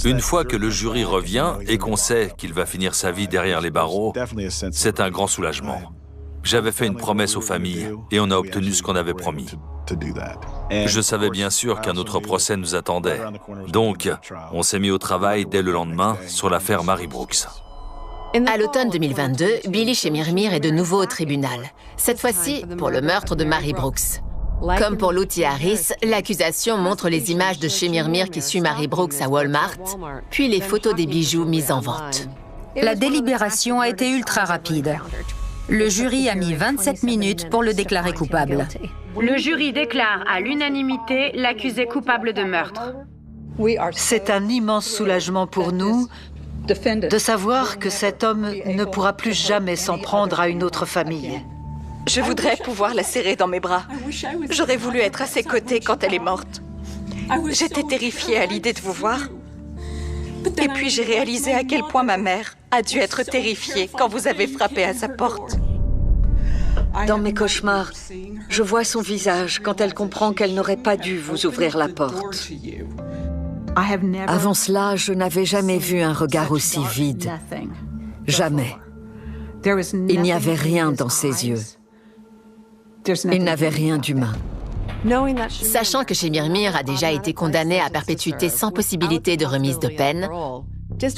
[SPEAKER 10] Une fois que le jury revient et qu'on sait qu'il va finir sa vie derrière les barreaux, c'est un grand soulagement. J'avais fait une promesse aux familles et on a obtenu ce qu'on avait promis. Je savais bien sûr qu'un autre procès nous attendait. Donc, on s'est mis au travail dès le lendemain sur l'affaire Mary Brooks.
[SPEAKER 1] À l'automne 2022, Billy Shemirmir est de nouveau au tribunal. Cette fois-ci, pour le meurtre de Mary Brooks. Comme pour Luthi Harris, l'accusation montre les images de Shemirmir qui suit Mary Brooks à Walmart, puis les photos des bijoux mis en vente.
[SPEAKER 4] La délibération a été ultra rapide. Le jury a mis 27 minutes pour le déclarer coupable.
[SPEAKER 6] Le jury déclare à l'unanimité l'accusé coupable de meurtre.
[SPEAKER 3] C'est un immense soulagement pour nous de savoir que cet homme ne pourra plus jamais s'en prendre à une autre famille.
[SPEAKER 9] Je voudrais pouvoir la serrer dans mes bras. J'aurais voulu être à ses côtés quand elle est morte. J'étais terrifiée à l'idée de vous voir. Et puis j'ai réalisé à quel point ma mère a dû être terrifiée quand vous avez frappé à sa porte.
[SPEAKER 2] Dans mes cauchemars, je vois son visage quand elle comprend qu'elle n'aurait pas dû vous ouvrir la porte. Avant cela, je n'avais jamais vu un regard aussi vide. Jamais. Il n'y avait rien dans ses yeux. Il n'avait rien d'humain.
[SPEAKER 1] Sachant que Shemirmir a déjà été condamné à perpétuité sans possibilité de remise de peine,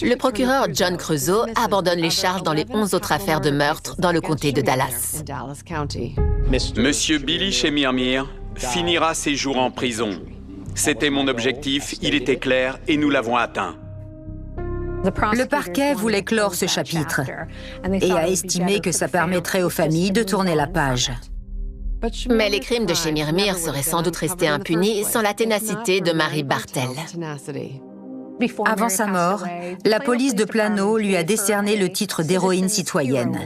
[SPEAKER 1] le procureur John Creuzot abandonne les charges dans les 11 autres affaires de meurtre dans le comté de Dallas.
[SPEAKER 16] Monsieur Billy Shemirmir finira ses jours en prison. C'était mon objectif, il était clair et nous l'avons atteint.
[SPEAKER 4] Le parquet voulait clore ce chapitre et a estimé que ça permettrait aux familles de tourner la page.
[SPEAKER 1] Mais les crimes de Shemirmir seraient sans doute restés impunis sans la ténacité de Mary Bartel.
[SPEAKER 4] Avant sa mort, la police de Plano lui a décerné le titre d'héroïne citoyenne.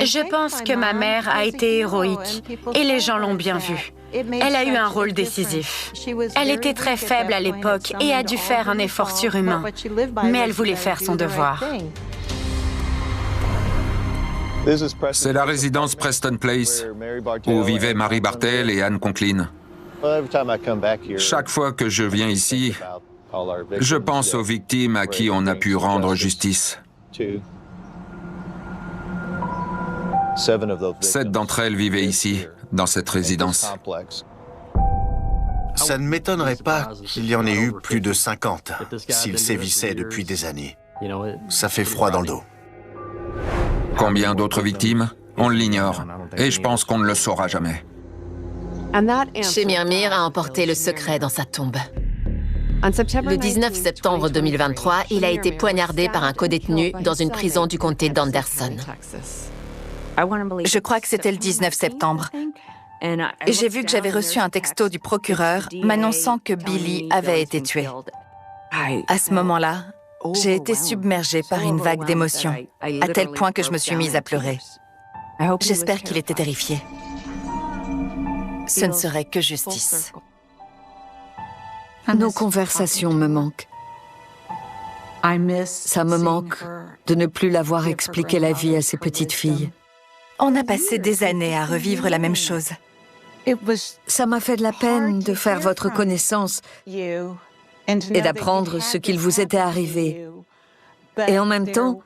[SPEAKER 6] Je pense que ma mère a été héroïque et les gens l'ont bien vu. Elle a eu un rôle décisif. Elle était très faible à l'époque et a dû faire un effort surhumain. Mais elle voulait faire son devoir.
[SPEAKER 8] C'est la résidence Preston Place, où vivaient Mary Bartel et Anne Conklin. Chaque fois que je viens ici, je pense aux victimes à qui on a pu rendre justice. 7 d'entre elles vivaient ici, dans cette résidence.
[SPEAKER 5] Ça ne m'étonnerait pas qu'il y en ait eu plus de 50, s'il sévissait depuis des années. Ça fait froid dans le dos.
[SPEAKER 8] Combien d'autres victimes? On l'ignore, et je pense qu'on ne le saura jamais.
[SPEAKER 1] Shemirmir a emporté le secret dans sa tombe. Le 19 septembre 2023, il a été poignardé par un codétenu dans une prison du comté d'Anderson.
[SPEAKER 9] Je crois que c'était le 19 septembre. Et j'ai vu que j'avais reçu un texto du procureur m'annonçant que Billy avait été tué. À ce moment-là, j'ai été submergée par une vague d'émotions, à tel point que je me suis mise à pleurer. J'espère qu'il était terrifié. Ce ne serait que justice.
[SPEAKER 2] Nos conversations me manquent. Ça me manque de ne plus l'avoir expliqué la vie à ces petites filles.
[SPEAKER 9] On a passé des années à revivre la même chose.
[SPEAKER 2] Ça m'a fait de la peine de faire votre connaissance et d'apprendre ce qu'il vous était arrivé. Et en même temps,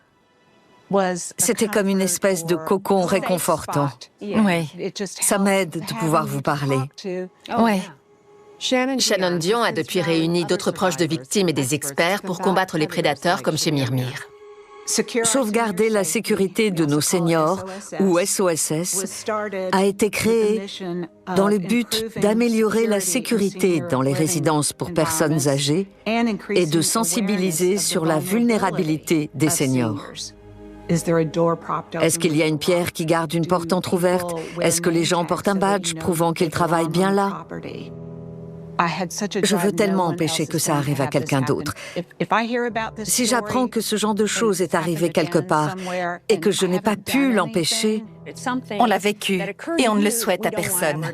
[SPEAKER 2] c'était comme une espèce de cocon réconfortant.
[SPEAKER 9] Oui.
[SPEAKER 2] Ça m'aide de pouvoir vous parler.
[SPEAKER 9] Oui.
[SPEAKER 1] Shannon Dion a depuis réuni d'autres proches de victimes et des experts pour combattre les prédateurs comme Shemirmir.
[SPEAKER 2] Sauvegarder la sécurité de nos seniors, ou SOSS, a été créé dans le but d'améliorer la sécurité dans les résidences pour personnes âgées et de sensibiliser sur la vulnérabilité des seniors. Est-ce qu'il y a une pierre qui garde une porte entrouverte? Est-ce que les gens portent un badge prouvant qu'ils travaillent bien là? Je veux tellement empêcher que ça arrive à quelqu'un d'autre. Si j'apprends que ce genre de chose est arrivé quelque part et que je n'ai pas pu l'empêcher,
[SPEAKER 9] on l'a vécu et on ne le souhaite à personne.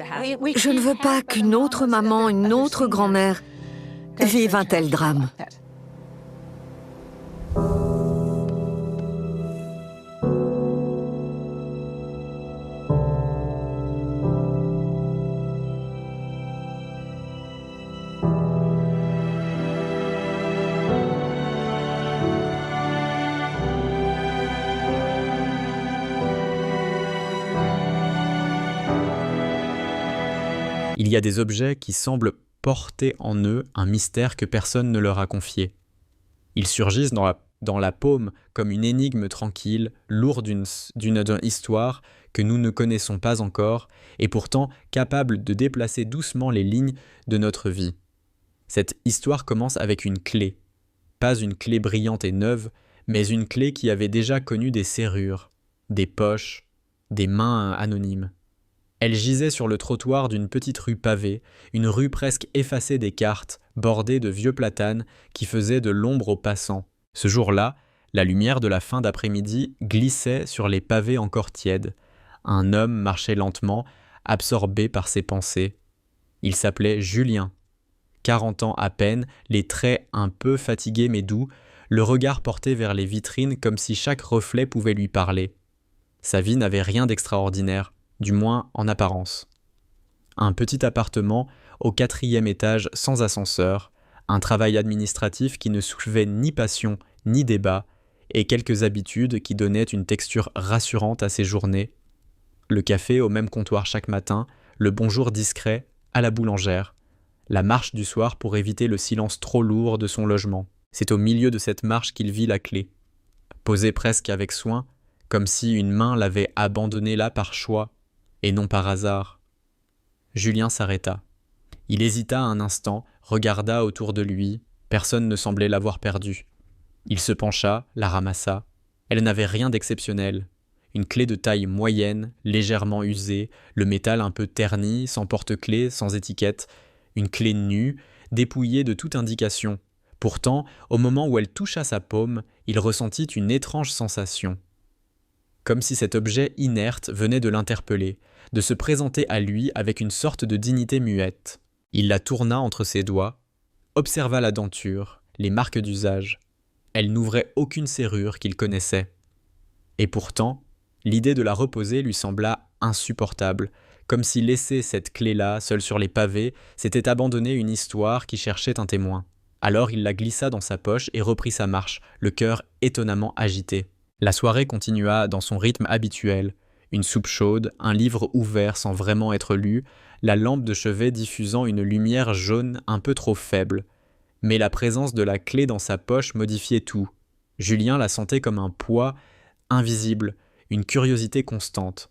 [SPEAKER 2] Je ne veux pas qu'une autre maman, une autre grand-mère vive un tel drame.
[SPEAKER 17] Il y a des objets qui semblent porter en eux un mystère que personne ne leur a confié. Ils surgissent dans la paume comme une énigme tranquille, lourde d'une histoire que nous ne connaissons pas encore, et pourtant capable de déplacer doucement les lignes de notre vie. Cette histoire commence avec une clé. Pas une clé brillante et neuve, mais une clé qui avait déjà connu des serrures, des poches, des mains anonymes. Elle gisait sur le trottoir d'une petite rue pavée, une rue presque effacée des cartes, bordée de vieux platanes qui faisaient de l'ombre aux passants. Ce jour-là, la lumière de la fin d'après-midi glissait sur les pavés encore tièdes. Un homme marchait lentement, absorbé par ses pensées. Il s'appelait Julien. 40 ans à peine, les traits un peu fatigués mais doux, le regard porté vers les vitrines comme si chaque reflet pouvait lui parler. Sa vie n'avait rien d'extraordinaire, du moins en apparence. Un petit appartement au 4e étage sans ascenseur, un travail administratif qui ne soulevait ni passion ni débat, et quelques habitudes qui donnaient une texture rassurante à ses journées. Le café au même comptoir chaque matin, le bonjour discret à la boulangère, la marche du soir pour éviter le silence trop lourd de son logement. C'est au milieu de cette marche qu'il vit la clé. Posée presque avec soin, comme si une main l'avait abandonnée là par choix, et non par hasard. Julien s'arrêta. Il hésita un instant, regarda autour de lui, personne ne semblait l'avoir perdue. Il se pencha, la ramassa. Elle n'avait rien d'exceptionnel. Une clé de taille moyenne, légèrement usée, le métal un peu terni, sans porte-clés, sans étiquette, une clé nue, dépouillée de toute indication. Pourtant, au moment où elle toucha sa paume, il ressentit une étrange sensation. Comme si cet objet inerte venait de l'interpeller, de se présenter à lui avec une sorte de dignité muette. Il la tourna entre ses doigts, observa la denture, les marques d'usage. Elle n'ouvrait aucune serrure qu'il connaissait. Et pourtant, l'idée de la reposer lui sembla insupportable, comme si laisser cette clé-là, seule sur les pavés, c'était abandonner une histoire qui cherchait un témoin. Alors il la glissa dans sa poche et reprit sa marche, le cœur étonnamment agité. La soirée continua dans son rythme habituel. Une soupe chaude, un livre ouvert sans vraiment être lu, la lampe de chevet diffusant une lumière jaune un peu trop faible. Mais la présence de la clé dans sa poche modifiait tout. Julien la sentait comme un poids invisible, une curiosité constante.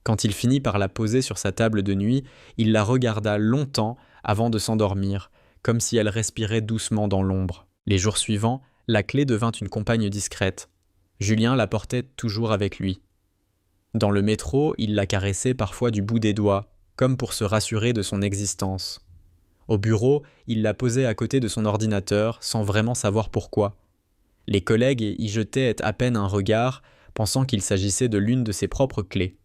[SPEAKER 17] Quand il finit par la poser sur sa table de nuit, il la regarda longtemps avant de s'endormir, comme si elle respirait doucement dans l'ombre. Les jours suivants, la clé devint une compagne discrète. Julien la portait toujours avec lui. Dans le métro, il la caressait parfois du bout des doigts, comme pour se rassurer de son existence. Au bureau, il la posait à côté de son ordinateur, sans vraiment savoir pourquoi. Les collègues y jetaient à peine un regard, pensant qu'il s'agissait de l'une de ses propres clés.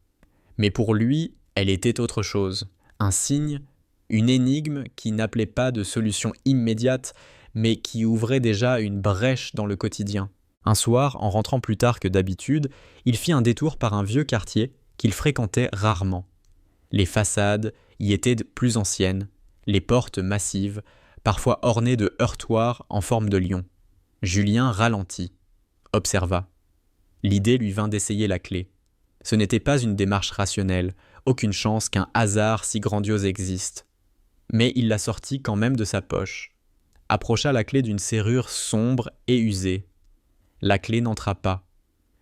[SPEAKER 17] Mais pour lui, elle était autre chose, un signe, une énigme qui n'appelait pas de solution immédiate, mais qui ouvrait déjà une brèche dans le quotidien. Un soir, en rentrant plus tard que d'habitude, il fit un détour par un vieux quartier qu'il fréquentait rarement. Les façades y étaient plus anciennes, les portes massives, parfois ornées de heurtoirs en forme de lion. Julien ralentit, observa. L'idée lui vint d'essayer la clé. Ce n'était pas une démarche rationnelle, aucune chance qu'un hasard si grandiose existe. Mais il la sortit quand même de sa poche, approcha la clé d'une serrure sombre et usée. La clé n'entra pas.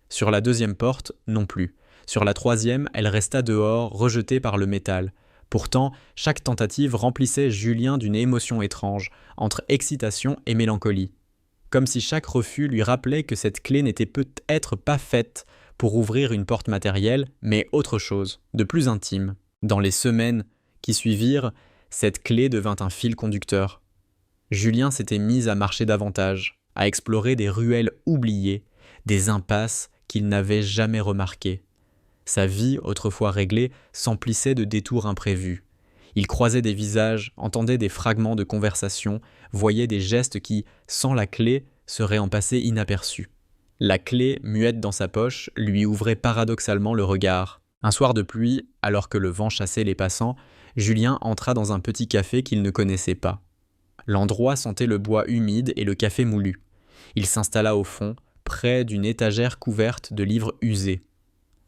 [SPEAKER 17] Sur la deuxième porte, non plus. Sur la troisième, elle resta dehors, rejetée par le métal. Pourtant, chaque tentative remplissait Julien d'une émotion étrange, entre excitation et mélancolie. Comme si chaque refus lui rappelait que cette clé n'était peut-être pas faite pour ouvrir une porte matérielle, mais autre chose, de plus intime. Dans les semaines qui suivirent, cette clé devint un fil conducteur. Julien s'était mis à marcher davantage, à explorer des ruelles oubliées, des impasses qu'il n'avait jamais remarquées. Sa vie, autrefois réglée, s'emplissait de détours imprévus. Il croisait des visages, entendait des fragments de conversation, voyait des gestes qui, sans la clé, seraient en passé inaperçus. La clé, muette dans sa poche, lui ouvrait paradoxalement le regard. Un soir de pluie, alors que le vent chassait les passants, Julien entra dans un petit café qu'il ne connaissait pas. L'endroit sentait le bois humide et le café moulu. Il s'installa au fond, près d'une étagère couverte de livres usés.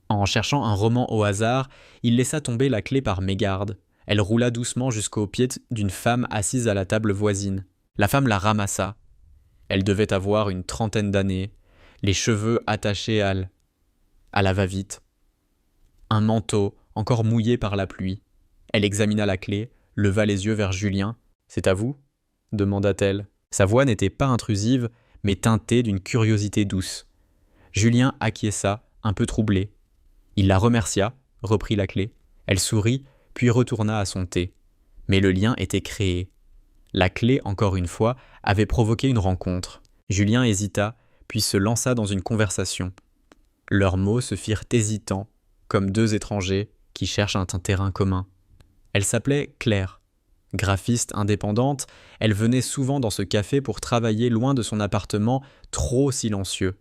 [SPEAKER 17] En cherchant un roman au hasard, il laissa tomber la clé par mégarde. Elle roula doucement jusqu'au pied d'une femme assise à la table voisine. La femme la ramassa. Elle devait avoir une trentaine d'années, les cheveux attachés à la va-vite. Un manteau, encore mouillé par la pluie. Elle examina la clé, leva les yeux vers Julien. « C'est à vous ?» demanda-t-elle. Sa voix n'était pas intrusive, mais teintée d'une curiosité douce. Julien acquiesça, un peu troublé. Il la remercia, reprit la clé. Elle sourit, puis retourna à son thé. Mais le lien était créé. La clé, encore une fois, avait provoqué une rencontre. Julien hésita, puis se lança dans une conversation. Leurs mots se firent hésitants, comme deux étrangers qui cherchent un terrain commun. Elle s'appelait Claire. Graphiste indépendante, elle venait souvent dans ce café pour travailler loin de son appartement trop silencieux.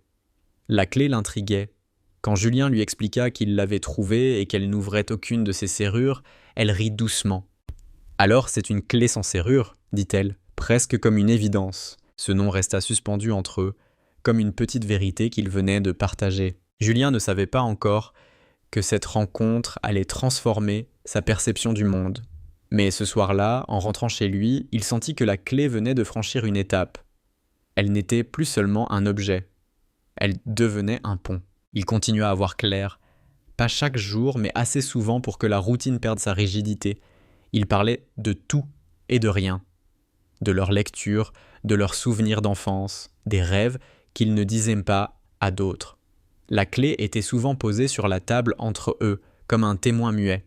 [SPEAKER 17] La clé l'intriguait. Quand Julien lui expliqua qu'il l'avait trouvée et qu'elle n'ouvrait aucune de ses serrures, elle rit doucement. « Alors c'est une clé sans serrure », dit-elle, presque comme une évidence. Ce nom resta suspendu entre eux, comme une petite vérité qu'ils venaient de partager. Julien ne savait pas encore que cette rencontre allait transformer sa perception du monde. Mais ce soir-là, en rentrant chez lui, il sentit que la clé venait de franchir une étape. Elle n'était plus seulement un objet. Elle devenait un pont. Il continua à voir clair. Pas chaque jour, mais assez souvent pour que la routine perde sa rigidité. Il parlait de tout et de rien. De leur lecture, de leurs souvenirs d'enfance, des rêves qu'ils ne disaient pas à d'autres. La clé était souvent posée sur la table entre eux, comme un témoin muet.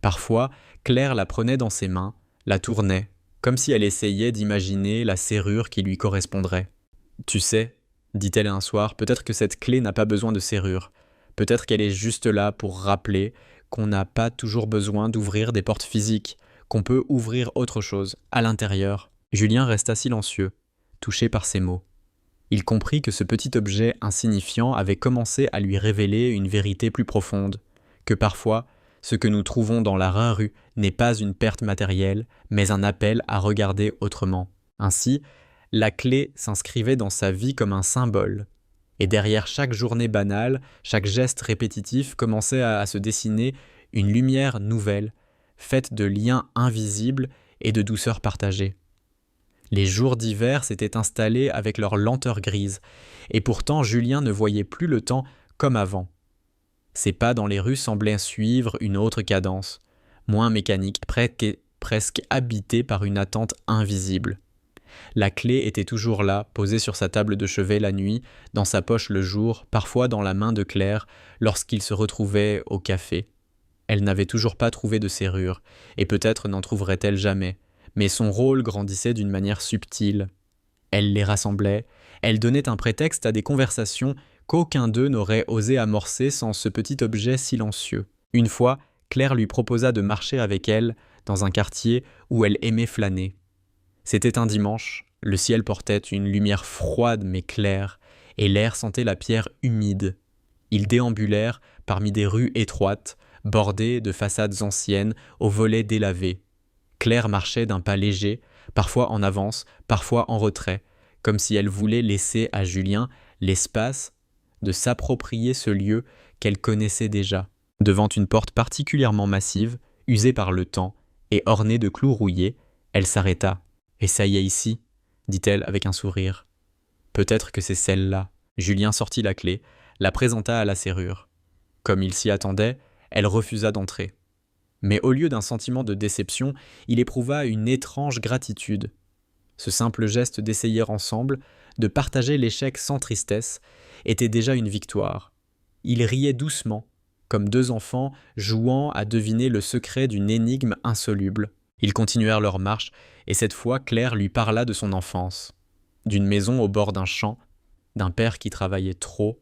[SPEAKER 17] Parfois, Claire la prenait dans ses mains, la tournait, comme si elle essayait d'imaginer la serrure qui lui correspondrait. « Tu sais, » dit-elle un soir, « peut-être que cette clé n'a pas besoin de serrure. Peut-être qu'elle est juste là pour rappeler qu'on n'a pas toujours besoin d'ouvrir des portes physiques, qu'on peut ouvrir autre chose, à l'intérieur. Julien resta silencieux, touché par ces mots. Il comprit que ce petit objet insignifiant avait commencé à lui révéler une vérité plus profonde, que parfois, ce que nous trouvons dans la rue n'est pas une perte matérielle, mais un appel à regarder autrement. Ainsi, la clé s'inscrivait dans sa vie comme un symbole. Et derrière chaque journée banale, chaque geste répétitif commençait à se dessiner une lumière nouvelle, faite de liens invisibles et de douceur partagée. Les jours d'hiver s'étaient installés avec leur lenteur grise, et pourtant Julien ne voyait plus le temps comme avant. Ses pas dans les rues semblaient suivre une autre cadence, moins mécanique, presque habitée par une attente invisible. La clé était toujours là, posée sur sa table de chevet la nuit, dans sa poche le jour, parfois dans la main de Claire, lorsqu'ils se retrouvaient au café. Elle n'avait toujours pas trouvé de serrure, et peut-être n'en trouverait-elle jamais, mais son rôle grandissait d'une manière subtile. Elle les rassemblait, elle donnait un prétexte à des conversations qu'aucun d'eux n'aurait osé amorcer sans ce petit objet silencieux. Une fois, Claire lui proposa de marcher avec elle dans un quartier où elle aimait flâner. C'était un dimanche, le ciel portait une lumière froide mais claire, et l'air sentait la pierre humide. Ils déambulèrent parmi des rues étroites, bordées de façades anciennes, aux volets délavés. Claire marchait d'un pas léger, parfois en avance, parfois en retrait, comme si elle voulait laisser à Julien l'espace de s'approprier ce lieu qu'elle connaissait déjà. Devant une porte particulièrement massive, usée par le temps et ornée de clous rouillés, elle s'arrêta. « Et ça y est ici », dit-elle avec un sourire. « Peut-être que c'est celle-là. » Julien sortit la clé, la présenta à la serrure. Comme il s'y attendait, elle refusa d'entrer. Mais au lieu d'un sentiment de déception, il éprouva une étrange gratitude. Ce simple geste d'essayer ensemble, de partager l'échec sans tristesse, était déjà une victoire. Ils riaient doucement, comme deux enfants jouant à deviner le secret d'une énigme insoluble. Ils continuèrent leur marche, et cette fois Claire lui parla de son enfance, d'une maison au bord d'un champ, d'un père qui travaillait trop,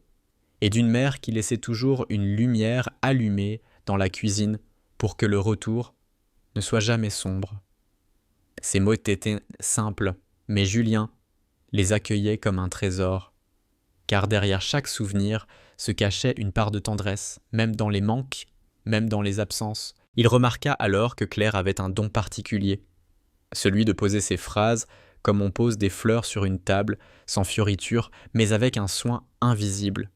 [SPEAKER 17] et d'une mère qui laissait toujours une lumière allumée dans la cuisine pour que le retour ne soit jamais sombre. Ces mots étaient simples, mais Julien les accueillait comme un trésor, car derrière chaque souvenir se cachait une part de tendresse, même dans les manques, même dans les absences. Il remarqua alors que Claire avait un don particulier, celui de poser ses phrases comme on pose des fleurs sur une table, sans fioriture, mais avec un soin invisible.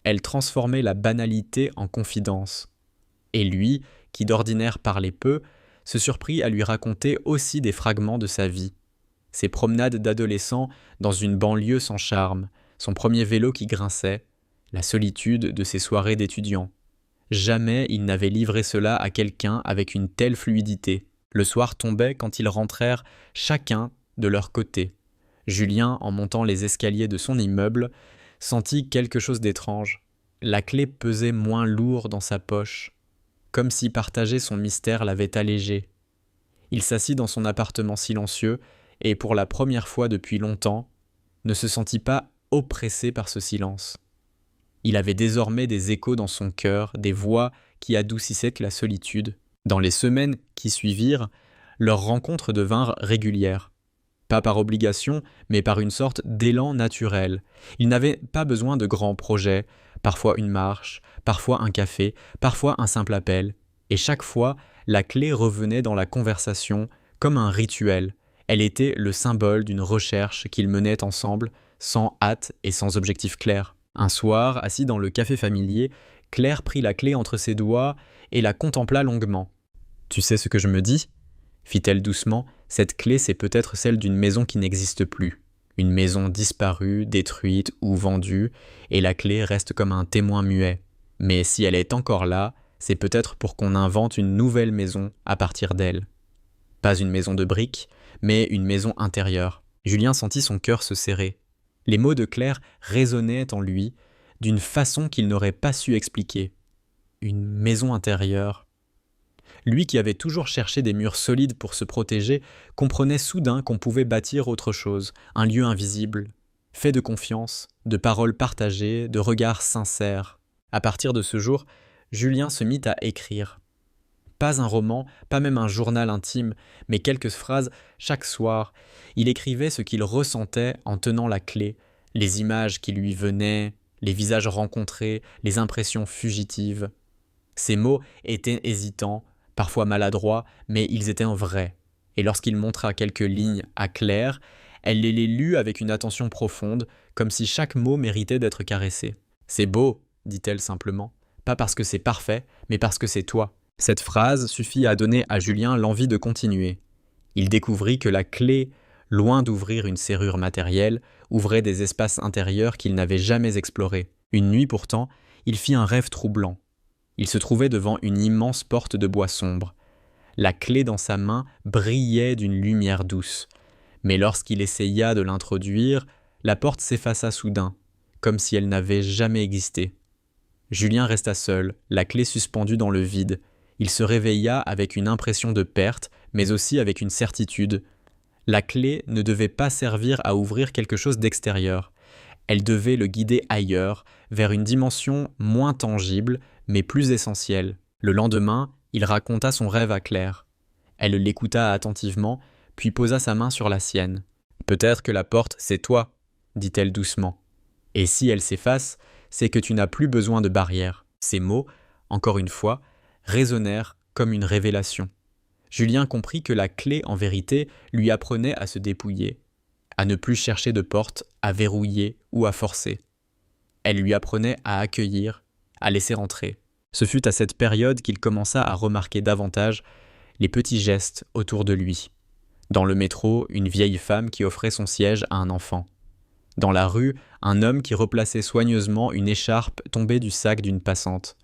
[SPEAKER 17] Elle transformait la banalité en confidence. Et lui, qui d'ordinaire parlait peu, se surprit à lui raconter aussi des fragments de sa vie. Ses promenades d'adolescent dans une banlieue sans charme, son premier vélo qui grinçait, la solitude de ses soirées d'étudiant. Jamais il n'avait livré cela à quelqu'un avec une telle fluidité. Le soir tombait quand ils rentrèrent chacun de leur côté. Julien, en montant les escaliers de son immeuble, sentit quelque chose d'étrange. La clé pesait moins lourd dans sa poche, comme si partager son mystère l'avait allégé. Il s'assit dans son appartement silencieux et, pour la première fois depuis longtemps, ne se sentit pas oppressé par ce silence. Il avait désormais des échos dans son cœur, des voix qui adoucissaient la solitude. Dans les semaines qui suivirent, leurs rencontres devinrent régulières. Pas par obligation, mais par une sorte d'élan naturel. Ils n'avaient pas besoin de grands projets, parfois une marche, parfois un café, parfois un simple appel. Et chaque fois, la clé revenait dans la conversation comme un rituel. Elle était le symbole d'une recherche qu'ils menaient ensemble, sans hâte et sans objectif clair. Un soir, assis dans le café familier, Claire prit la clé entre ses doigts et la contempla longuement. « Tu sais ce que je me dis ?» fit-elle doucement. « Cette clé, c'est peut-être celle d'une maison qui n'existe plus. Une maison disparue, détruite ou vendue, et la clé reste comme un témoin muet. Mais si elle est encore là, c'est peut-être pour qu'on invente une nouvelle maison à partir d'elle. Pas une maison de briques, mais une maison intérieure. » Julien sentit son cœur se serrer. Les mots de Claire résonnaient en lui d'une façon qu'il n'aurait pas su expliquer. Une maison intérieure. Lui qui avait toujours cherché des murs solides pour se protéger, comprenait soudain qu'on pouvait bâtir autre chose, un lieu invisible, fait de confiance, de paroles partagées, de regards sincères. À partir de ce jour, Julien se mit à écrire. Pas un roman, pas même un journal intime, mais quelques phrases chaque soir. Il écrivait ce qu'il ressentait en tenant la clé, les images qui lui venaient, les visages rencontrés, les impressions fugitives. Ses mots étaient hésitants, parfois maladroits, mais ils étaient vrais. Et lorsqu'il montra quelques lignes à Claire, elle les lut avec une attention profonde, comme si chaque mot méritait d'être caressé. « C'est beau », dit-elle simplement, « pas parce que c'est parfait, mais parce que c'est toi. » Cette phrase suffit à donner à Julien l'envie de continuer. Il découvrit que la clé, loin d'ouvrir une serrure matérielle, ouvrait des espaces intérieurs qu'il n'avait jamais explorés. Une nuit pourtant, il fit un rêve troublant. Il se trouvait devant une immense porte de bois sombre. La clé dans sa main brillait d'une lumière douce. Mais lorsqu'il essaya de l'introduire, la porte s'effaça soudain, comme si elle n'avait jamais existé. Julien resta seul, la clé suspendue dans le vide. Il se réveilla avec une impression de perte, mais aussi avec une certitude. La clé ne devait pas servir à ouvrir quelque chose d'extérieur. Elle devait le guider ailleurs, vers une dimension moins tangible, mais plus essentielle. Le lendemain, il raconta son rêve à Claire. Elle l'écouta attentivement, puis posa sa main sur la sienne. « Peut-être que la porte, c'est toi, » dit-elle doucement. « Et si elle s'efface, c'est que tu n'as plus besoin de barrière. » Ces mots, encore une fois, résonnèrent comme une révélation. Julien comprit que la clé, en vérité, lui apprenait à se dépouiller, à ne plus chercher de porte, à verrouiller ou à forcer. Elle lui apprenait à accueillir, à laisser entrer. Ce fut à cette période qu'il commença à remarquer davantage les petits gestes autour de lui. Dans le métro, une vieille femme qui offrait son siège à un enfant. Dans la rue, un homme qui replaçait soigneusement une écharpe tombée du sac d'une passante.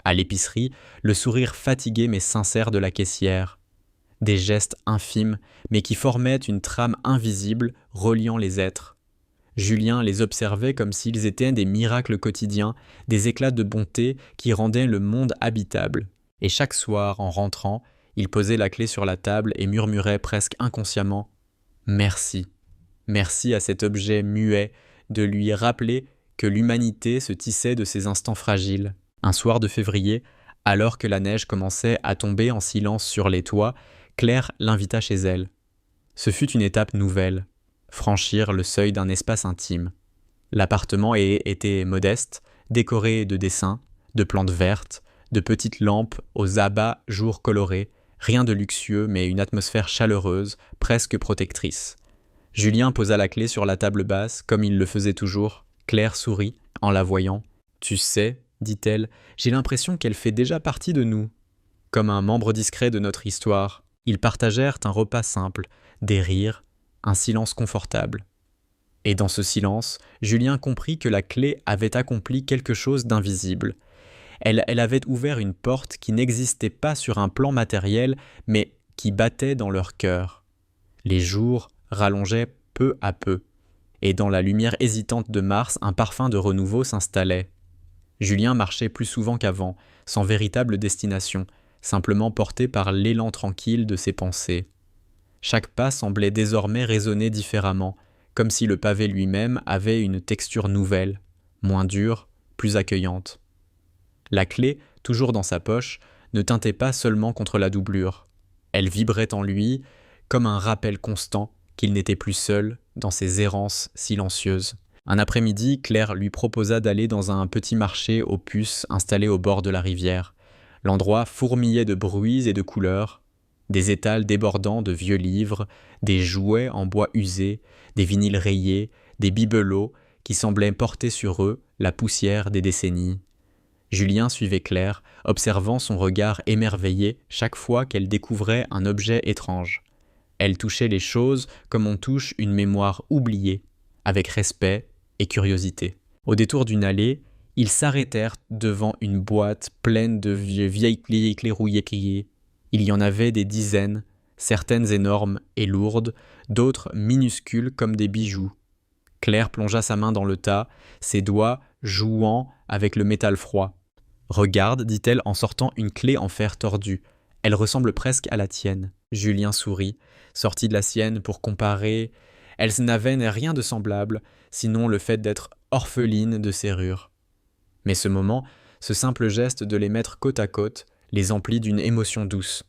[SPEAKER 17] À l'épicerie, le sourire fatigué mais sincère de la caissière. Des gestes infimes, mais qui formaient une trame invisible reliant les êtres. Julien les observait comme s'ils étaient des miracles quotidiens, des éclats de bonté qui rendaient le monde habitable. Et chaque soir, en rentrant, il posait la clé sur la table et murmurait presque inconsciemment « Merci ». Merci à cet objet muet de lui rappeler que l'humanité se tissait de ces instants fragiles. Un soir de février, alors que la neige commençait à tomber en silence sur les toits, Claire l'invita chez elle. Ce fut une étape nouvelle, franchir le seuil d'un espace intime. L'appartement était modeste, décoré de dessins, de plantes vertes, de petites lampes aux abat-jours colorés, rien de luxueux mais une atmosphère chaleureuse, presque protectrice. Julien posa la clé sur la table basse, comme il le faisait toujours. Claire sourit en la voyant. « Tu sais, dit-elle, j'ai l'impression qu'elle fait déjà partie de nous. Comme un membre discret de notre histoire. » Ils partagèrent un repas simple, des rires, un silence confortable. Et dans ce silence, Julien comprit que la clé avait accompli quelque chose d'invisible. Elle avait ouvert une porte qui n'existait pas sur un plan matériel, mais qui battait dans leur cœur. Les jours rallongeaient peu à peu, et dans la lumière hésitante de mars, un parfum de renouveau s'installait. Julien marchait plus souvent qu'avant, sans véritable destination, simplement porté par l'élan tranquille de ses pensées. Chaque pas semblait désormais résonner différemment, comme si le pavé lui-même avait une texture nouvelle, moins dure, plus accueillante. La clé, toujours dans sa poche, ne tintait pas seulement contre la doublure. Elle vibrait en lui comme un rappel constant qu'il n'était plus seul dans ses errances silencieuses. Un après-midi, Claire lui proposa d'aller dans un petit marché aux puces installé au bord de la rivière. L'endroit fourmillait de bruits et de couleurs, des étals débordant de vieux livres, des jouets en bois usé, des vinyles rayés, des bibelots qui semblaient porter sur eux la poussière des décennies. Julien suivait Claire, observant son regard émerveillé chaque fois qu'elle découvrait un objet étrange. Elle touchait les choses comme on touche une mémoire oubliée, avec respect et curiosité. Au détour d'une allée, ils s'arrêtèrent devant une boîte pleine de vieilles clés rouillées. Il y en avait des dizaines, certaines énormes et lourdes, d'autres minuscules comme des bijoux. Claire plongea sa main dans le tas, ses doigts jouant avec le métal froid. « Regarde, dit-elle en sortant une clé en fer tordu. Elle ressemble presque à la tienne. » Julien sourit, sortit de la sienne pour comparer. Elle n'avait rien de semblable, sinon le fait d'être orpheline de serrure. Mais ce moment Ce simple geste de les mettre côte à côte les emplit d'une émotion douce.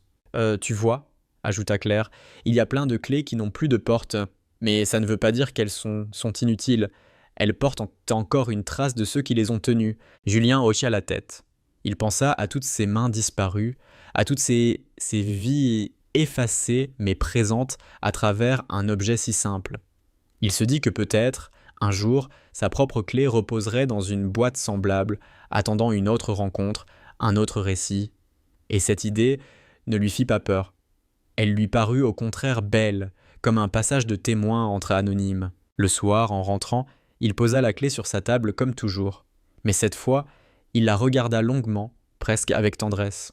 [SPEAKER 17] Tu vois, ajouta Claire, il y a plein de clés qui n'ont plus de porte, mais ça ne veut pas dire qu'elles sont inutiles. Elles portent encore une trace de ceux qui les ont tenues. Julien hocha la tête. Il pensa à toutes ces mains disparues, à toutes ces vies effacées mais présentes à travers un objet si simple. Il se dit que peut-être, un jour, sa propre clé reposerait dans une boîte semblable, attendant une autre rencontre, un autre récit. Et cette idée ne lui fit pas peur. Elle lui parut au contraire belle, comme un passage de témoin entre anonymes. Le soir, en rentrant, il posa la clé sur sa table comme toujours. Mais cette fois, il la regarda longuement, presque avec tendresse.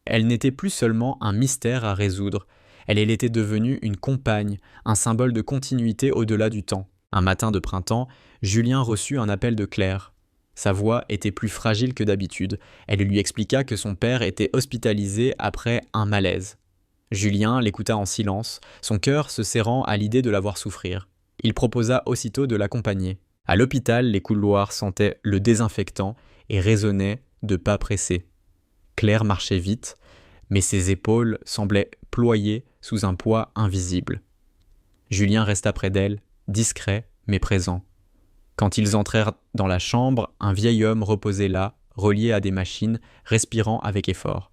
[SPEAKER 17] Elle n'était plus seulement un mystère à résoudre, elle était devenue une compagne, un symbole de continuité au-delà du temps. Un matin de printemps, Julien reçut un appel de Claire. Sa voix était plus fragile que d'habitude. Elle lui expliqua que son père était hospitalisé après un malaise. Julien l'écouta en silence, son cœur se serrant à l'idée de la voir souffrir. Il proposa aussitôt de l'accompagner. À l'hôpital, les couloirs sentaient le désinfectant et résonnaient de pas pressés. Claire marchait vite, mais ses épaules semblaient ployées sous un poids invisible. Julien resta près d'elle, discret mais présent. Quand ils entrèrent dans la chambre, un vieil homme reposait là, relié à des machines, respirant avec effort.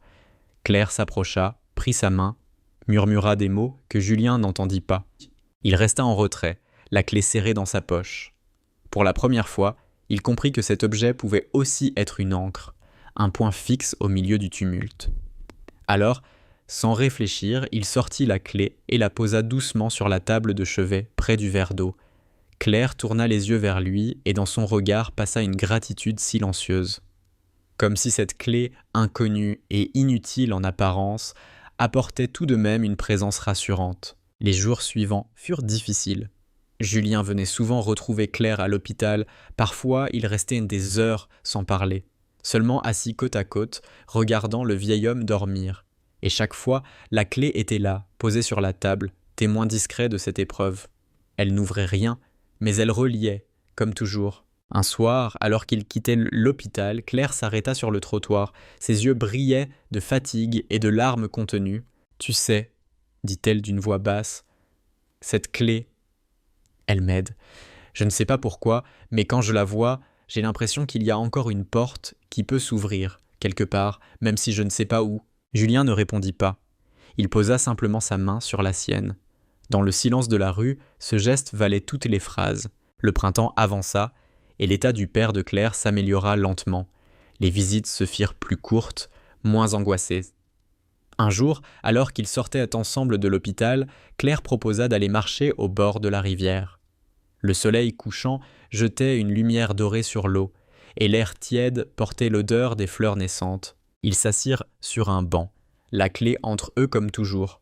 [SPEAKER 17] Claire s'approcha, prit sa main, murmura des mots que Julien n'entendit pas. Il resta en retrait, la clé serrée dans sa poche. Pour la première fois, il comprit que cet objet pouvait aussi être une ancre, un point fixe au milieu du tumulte. Alors, sans réfléchir, il sortit la clé et la posa doucement sur la table de chevet, près du verre d'eau. Claire tourna les yeux vers lui et dans son regard passa une gratitude silencieuse. Comme si cette clé, inconnue et inutile en apparence, apportait tout de même une présence rassurante. Les jours suivants furent difficiles. Julien venait souvent retrouver Claire à l'hôpital, parfois il restait des heures sans parler, seulement assis côte à côte, regardant le vieil homme dormir. Et chaque fois, la clé était là, posée sur la table, témoin discret de cette épreuve. Elle n'ouvrait rien, mais elle reliait, comme toujours. Un soir, alors qu'il quittait l'hôpital, Claire s'arrêta sur le trottoir. Ses yeux brillaient de fatigue et de larmes contenues. « Tu sais, » dit-elle d'une voix basse, « cette clé, elle m'aide. Je ne sais pas pourquoi, mais quand je la vois, j'ai l'impression qu'il y a encore une porte qui peut s'ouvrir, quelque part, même si je ne sais pas où. » Julien ne répondit pas. Il posa simplement sa main sur la sienne. Dans le silence de la rue, ce geste valait toutes les phrases. Le printemps avança, et l'état du père de Claire s'améliora lentement. Les visites se firent plus courtes, moins angoissées. Un jour, alors qu'ils sortaient ensemble de l'hôpital, Claire proposa d'aller marcher au bord de la rivière. Le soleil couchant jetait une lumière dorée sur l'eau, et l'air tiède portait l'odeur des fleurs naissantes. Ils s'assirent sur un banc, la clé entre eux comme toujours.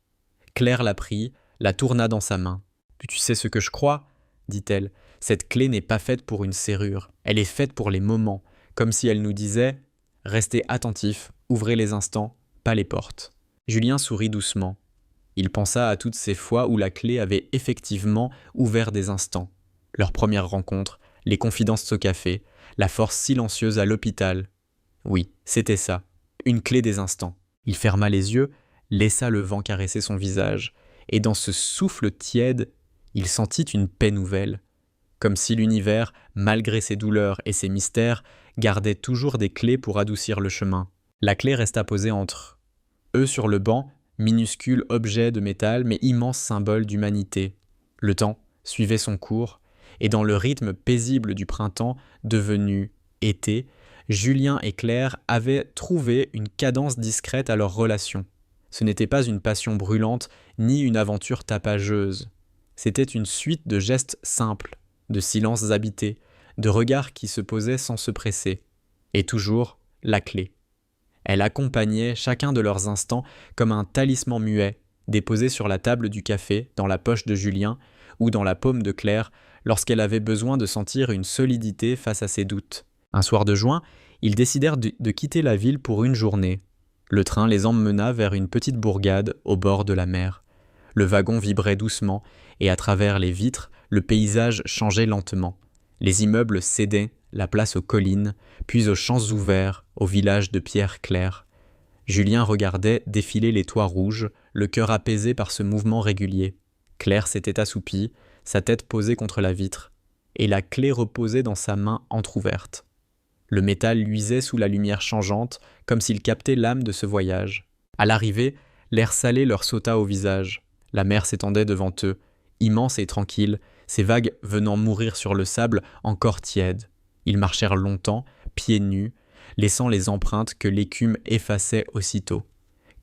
[SPEAKER 17] Claire la prit, la tourna dans sa main. « Tu sais ce que je crois ?» dit-elle. « Cette clé n'est pas faite pour une serrure, elle est faite pour les moments, comme si elle nous disait « Restez attentifs, ouvrez les instants, pas les portes. » Julien sourit doucement. Il pensa à toutes ces fois où la clé avait effectivement ouvert des instants. Leur première rencontre, les confidences au café, la force silencieuse à l'hôpital. Oui, c'était ça. Une clé des instants. Il ferma les yeux, laissa le vent caresser son visage, et dans ce souffle tiède, il sentit une paix nouvelle, comme si l'univers, malgré ses douleurs et ses mystères, gardait toujours des clés pour adoucir le chemin. La clé resta posée entre eux sur le banc, minuscule objet de métal mais immense symbole d'humanité. Le temps suivait son cours, et dans le rythme paisible du printemps devenu été, Julien et Claire avaient trouvé une cadence discrète à leur relation. Ce n'était pas une passion brûlante, ni une aventure tapageuse. C'était une suite de gestes simples, de silences habités, de regards qui se posaient sans se presser. Et toujours, la clé. Elle accompagnait chacun de leurs instants comme un talisman muet, déposé sur la table du café, dans la poche de Julien, ou dans la paume de Claire, lorsqu'elle avait besoin de sentir une solidité face à ses doutes. Un soir de juin, ils décidèrent de quitter la ville pour une journée. Le train les emmena vers une petite bourgade au bord de la mer. Le wagon vibrait doucement, et à travers les vitres, le paysage changeait lentement. Les immeubles cédaient la place aux collines, puis aux champs ouverts, au village de pierre claire. Julien regardait défiler les toits rouges, le cœur apaisé par ce mouvement régulier. Claire s'était assoupie, sa tête posée contre la vitre, et la clé reposait dans sa main entr'ouverte. Le métal luisait sous la lumière changeante, comme s'il captait l'âme de ce voyage. À l'arrivée, l'air salé leur sauta au visage. La mer s'étendait devant eux, immense et tranquille, ses vagues venant mourir sur le sable encore tiède. Ils marchèrent longtemps, pieds nus, laissant les empreintes que l'écume effaçait aussitôt.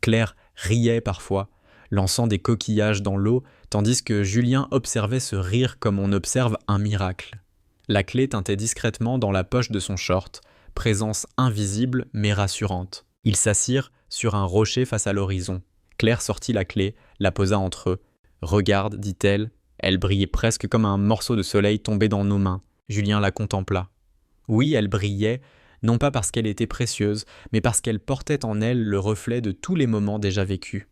[SPEAKER 17] Claire riait parfois, lançant des coquillages dans l'eau, tandis que Julien observait ce rire comme on observe un miracle. La clé tintait discrètement dans la poche de son short, présence invisible mais rassurante. Ils s'assirent sur un rocher face à l'horizon. Claire sortit la clé, la posa entre eux. « Regarde, dit-elle, elle brillait presque comme un morceau de soleil tombé dans nos mains. » Julien la contempla. Oui, elle brillait, non pas parce qu'elle était précieuse, mais parce qu'elle portait en elle le reflet de tous les moments déjà vécus.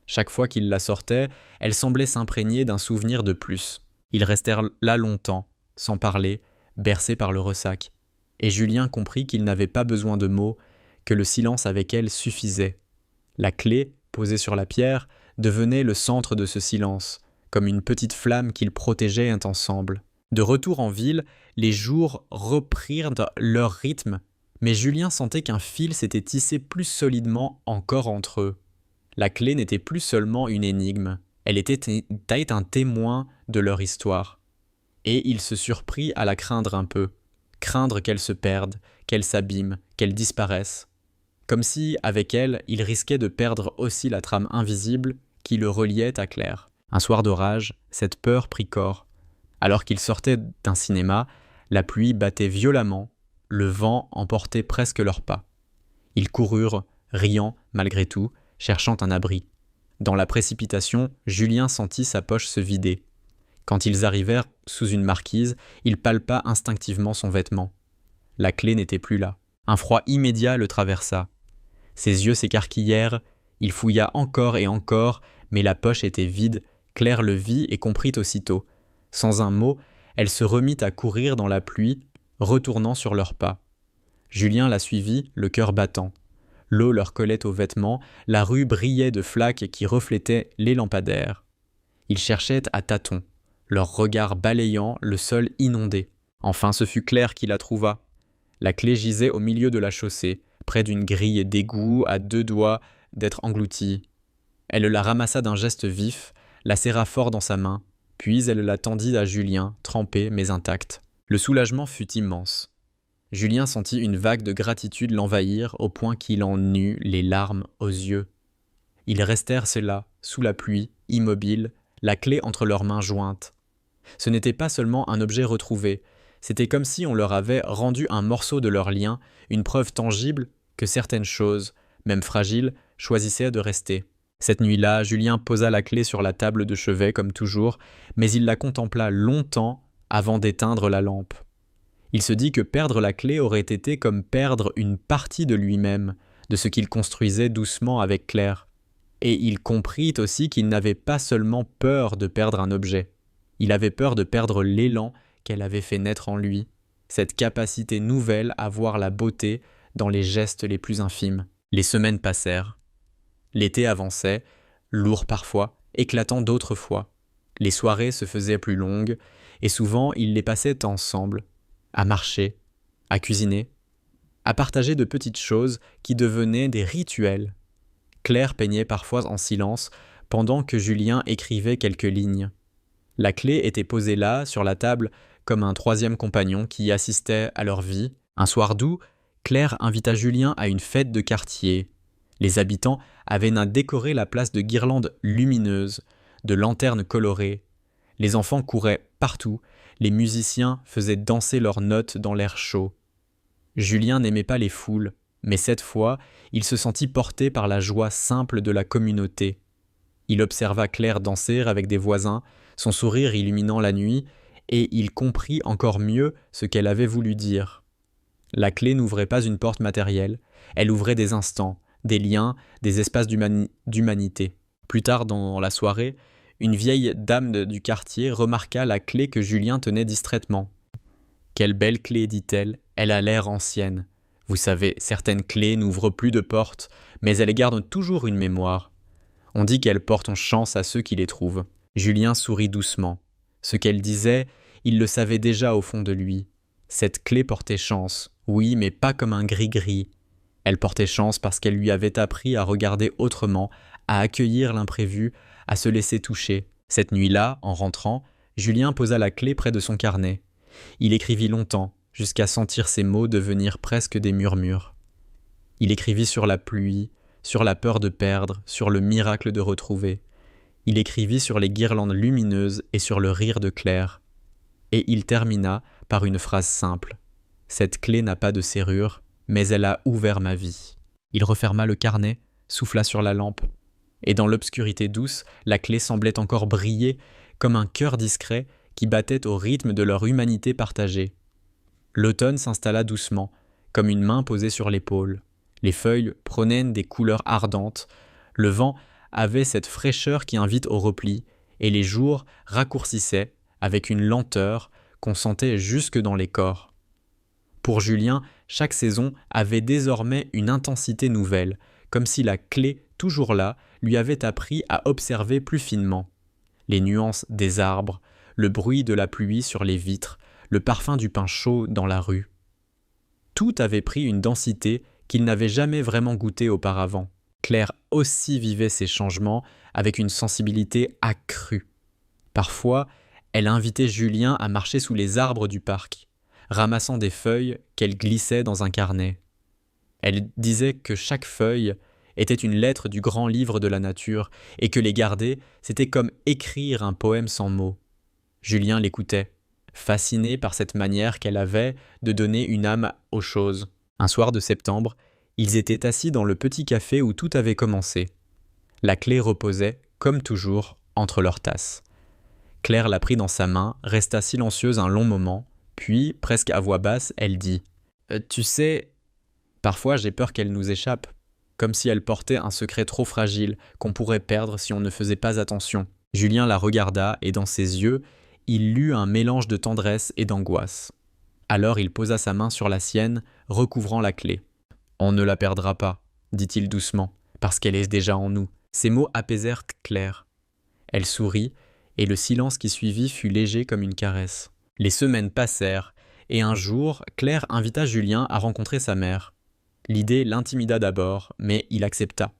[SPEAKER 17] Chaque fois qu'il la sortait, elle semblait s'imprégner d'un souvenir de plus. Ils restèrent là longtemps, sans parler, bercés par le ressac. Et Julien comprit qu'il n'avait pas besoin de mots, que le silence avec elle suffisait. La clé, posée sur la pierre, devenait le centre de ce silence, comme une petite flamme qu'ils protégeaient ensemble. De retour en ville, les jours reprirent leur rythme, mais Julien sentait qu'un fil s'était tissé plus solidement encore entre eux. La clé n'était plus seulement une énigme, elle était un témoin de leur histoire. Et il se surprit à la craindre un peu, craindre qu'elle se perde, qu'elle s'abîme, qu'elle disparaisse. Comme si, avec elle, il risquait de perdre aussi la trame invisible qui le reliait à Claire. Un soir d'orage, cette peur prit corps. Alors qu'ils sortaient d'un cinéma, la pluie battait violemment, le vent emportait presque leurs pas. Ils coururent, riant malgré tout, cherchant un abri. Dans la précipitation, Julien sentit sa poche se vider. Quand ils arrivèrent sous une marquise, il palpa instinctivement son vêtement. La clé n'était plus là. Un froid immédiat le traversa. Ses yeux s'écarquillèrent, il fouilla encore et encore, mais la poche était vide. Claire le vit et comprit aussitôt. Sans un mot, elle se remit à courir dans la pluie, retournant sur leurs pas. Julien la suivit, le cœur battant. L'eau leur collait aux vêtements, la rue brillait de flaques qui reflétaient les lampadaires. Ils cherchaient à tâtons, leurs regards balayant le sol inondé. Enfin, ce fut Claire qui la trouva. La clé gisait au milieu de la chaussée, près d'une grille d'égout à 2 doigts d'être engloutie. Elle la ramassa d'un geste vif, la serra fort dans sa main, puis elle la tendit à Julien, trempée mais intacte. Le soulagement fut immense. Julien sentit une vague de gratitude l'envahir au point qu'il en eut les larmes aux yeux. Ils restèrent là, sous la pluie, immobiles, la clé entre leurs mains jointes. Ce n'était pas seulement un objet retrouvé, c'était comme si on leur avait rendu un morceau de leur lien, une preuve tangible que certaines choses, même fragiles, choisissaient de rester. Cette nuit-là, Julien posa la clé sur la table de chevet comme toujours, mais il la contempla longtemps avant d'éteindre la lampe. Il se dit que perdre la clé aurait été comme perdre une partie de lui-même, de ce qu'il construisait doucement avec Claire. Et il comprit aussi qu'il n'avait pas seulement peur de perdre un objet. Il avait peur de perdre l'élan qu'elle avait fait naître en lui, cette capacité nouvelle à voir la beauté dans les gestes les plus infimes. Les semaines passèrent. L'été avançait, lourd parfois, éclatant d'autres fois. Les soirées se faisaient plus longues, et souvent ils les passaient ensemble, à marcher, à cuisiner, à partager de petites choses qui devenaient des rituels. Claire peignait parfois en silence, pendant que Julien écrivait quelques lignes. La clé était posée là, sur la table, comme un troisième compagnon qui assistait à leur vie. Un soir d'août, Claire invita Julien à une fête de quartier. Les habitants avaient décoré la place de guirlandes lumineuses, de lanternes colorées. Les enfants couraient partout, les musiciens faisaient danser leurs notes dans l'air chaud. Julien n'aimait pas les foules, mais cette fois, il se sentit porté par la joie simple de la communauté. Il observa Claire danser avec des voisins, son sourire illuminant la nuit, et il comprit encore mieux ce qu'elle avait voulu dire. La clé n'ouvrait pas une porte matérielle, elle ouvrait des instants, des liens, des espaces d'humanité. Plus tard dans la soirée, une vieille dame du quartier remarqua la clé que Julien tenait distraitement. « Quelle belle clé, dit-elle, elle a l'air ancienne. Vous savez, certaines clés n'ouvrent plus de portes, mais elles gardent toujours une mémoire. On dit qu'elles portent chance à ceux qui les trouvent. » Julien sourit doucement. Ce qu'elle disait, il le savait déjà au fond de lui. Cette clé portait chance, oui, mais pas comme un gris-gris. Elle portait chance parce qu'elle lui avait appris à regarder autrement, à accueillir l'imprévu, à se laisser toucher. Cette nuit-là, en rentrant, Julien posa la clé près de son carnet. Il écrivit longtemps, jusqu'à sentir ses mots devenir presque des murmures. Il écrivit sur la pluie, sur la peur de perdre, sur le miracle de retrouver. Il écrivit sur les guirlandes lumineuses et sur le rire de Claire. Et il termina par une phrase simple. « Cette clé n'a pas de serrure, mais elle a ouvert ma vie. » Il referma le carnet, souffla sur la lampe. Et dans l'obscurité douce, la clé semblait encore briller comme un cœur discret qui battait au rythme de leur humanité partagée. L'automne s'installa doucement, comme une main posée sur l'épaule. Les feuilles prenaient des couleurs ardentes, le vent avait cette fraîcheur qui invite au repli, et les jours raccourcissaient avec une lenteur qu'on sentait jusque dans les corps. Pour Julien, chaque saison avait désormais une intensité nouvelle, comme si la clé, toujours là, lui avait appris à observer plus finement. Les nuances des arbres, le bruit de la pluie sur les vitres, le parfum du pain chaud dans la rue. Tout avait pris une densité qu'il n'avait jamais vraiment goûtée auparavant. Claire aussi vivait ces changements avec une sensibilité accrue. Parfois, elle invitait Julien à marcher sous les arbres du parc, ramassant des feuilles qu'elle glissait dans un carnet. Elle disait que chaque feuille était une lettre du grand livre de la nature et que les garder, c'était comme écrire un poème sans mots. Julien l'écoutait, fasciné par cette manière qu'elle avait de donner une âme aux choses. Un soir de septembre, ils étaient assis dans le petit café où tout avait commencé. La clé reposait, comme toujours, entre leurs tasses. Claire la prit dans sa main, resta silencieuse un long moment, puis, presque à voix basse, elle dit « Tu sais, parfois j'ai peur qu'elle nous échappe, comme si elle portait un secret trop fragile qu'on pourrait perdre si on ne faisait pas attention. » Julien la regarda et dans ses yeux, il lut un mélange de tendresse et d'angoisse. Alors il posa sa main sur la sienne, recouvrant la clé. « On ne la perdra pas, dit-il doucement, parce qu'elle est déjà en nous. » Ces mots apaisèrent Claire. Elle sourit, et le silence qui suivit fut léger comme une caresse. Les semaines passèrent, et un jour, Claire invita Julien à rencontrer sa mère. L'idée l'intimida d'abord, mais il accepta.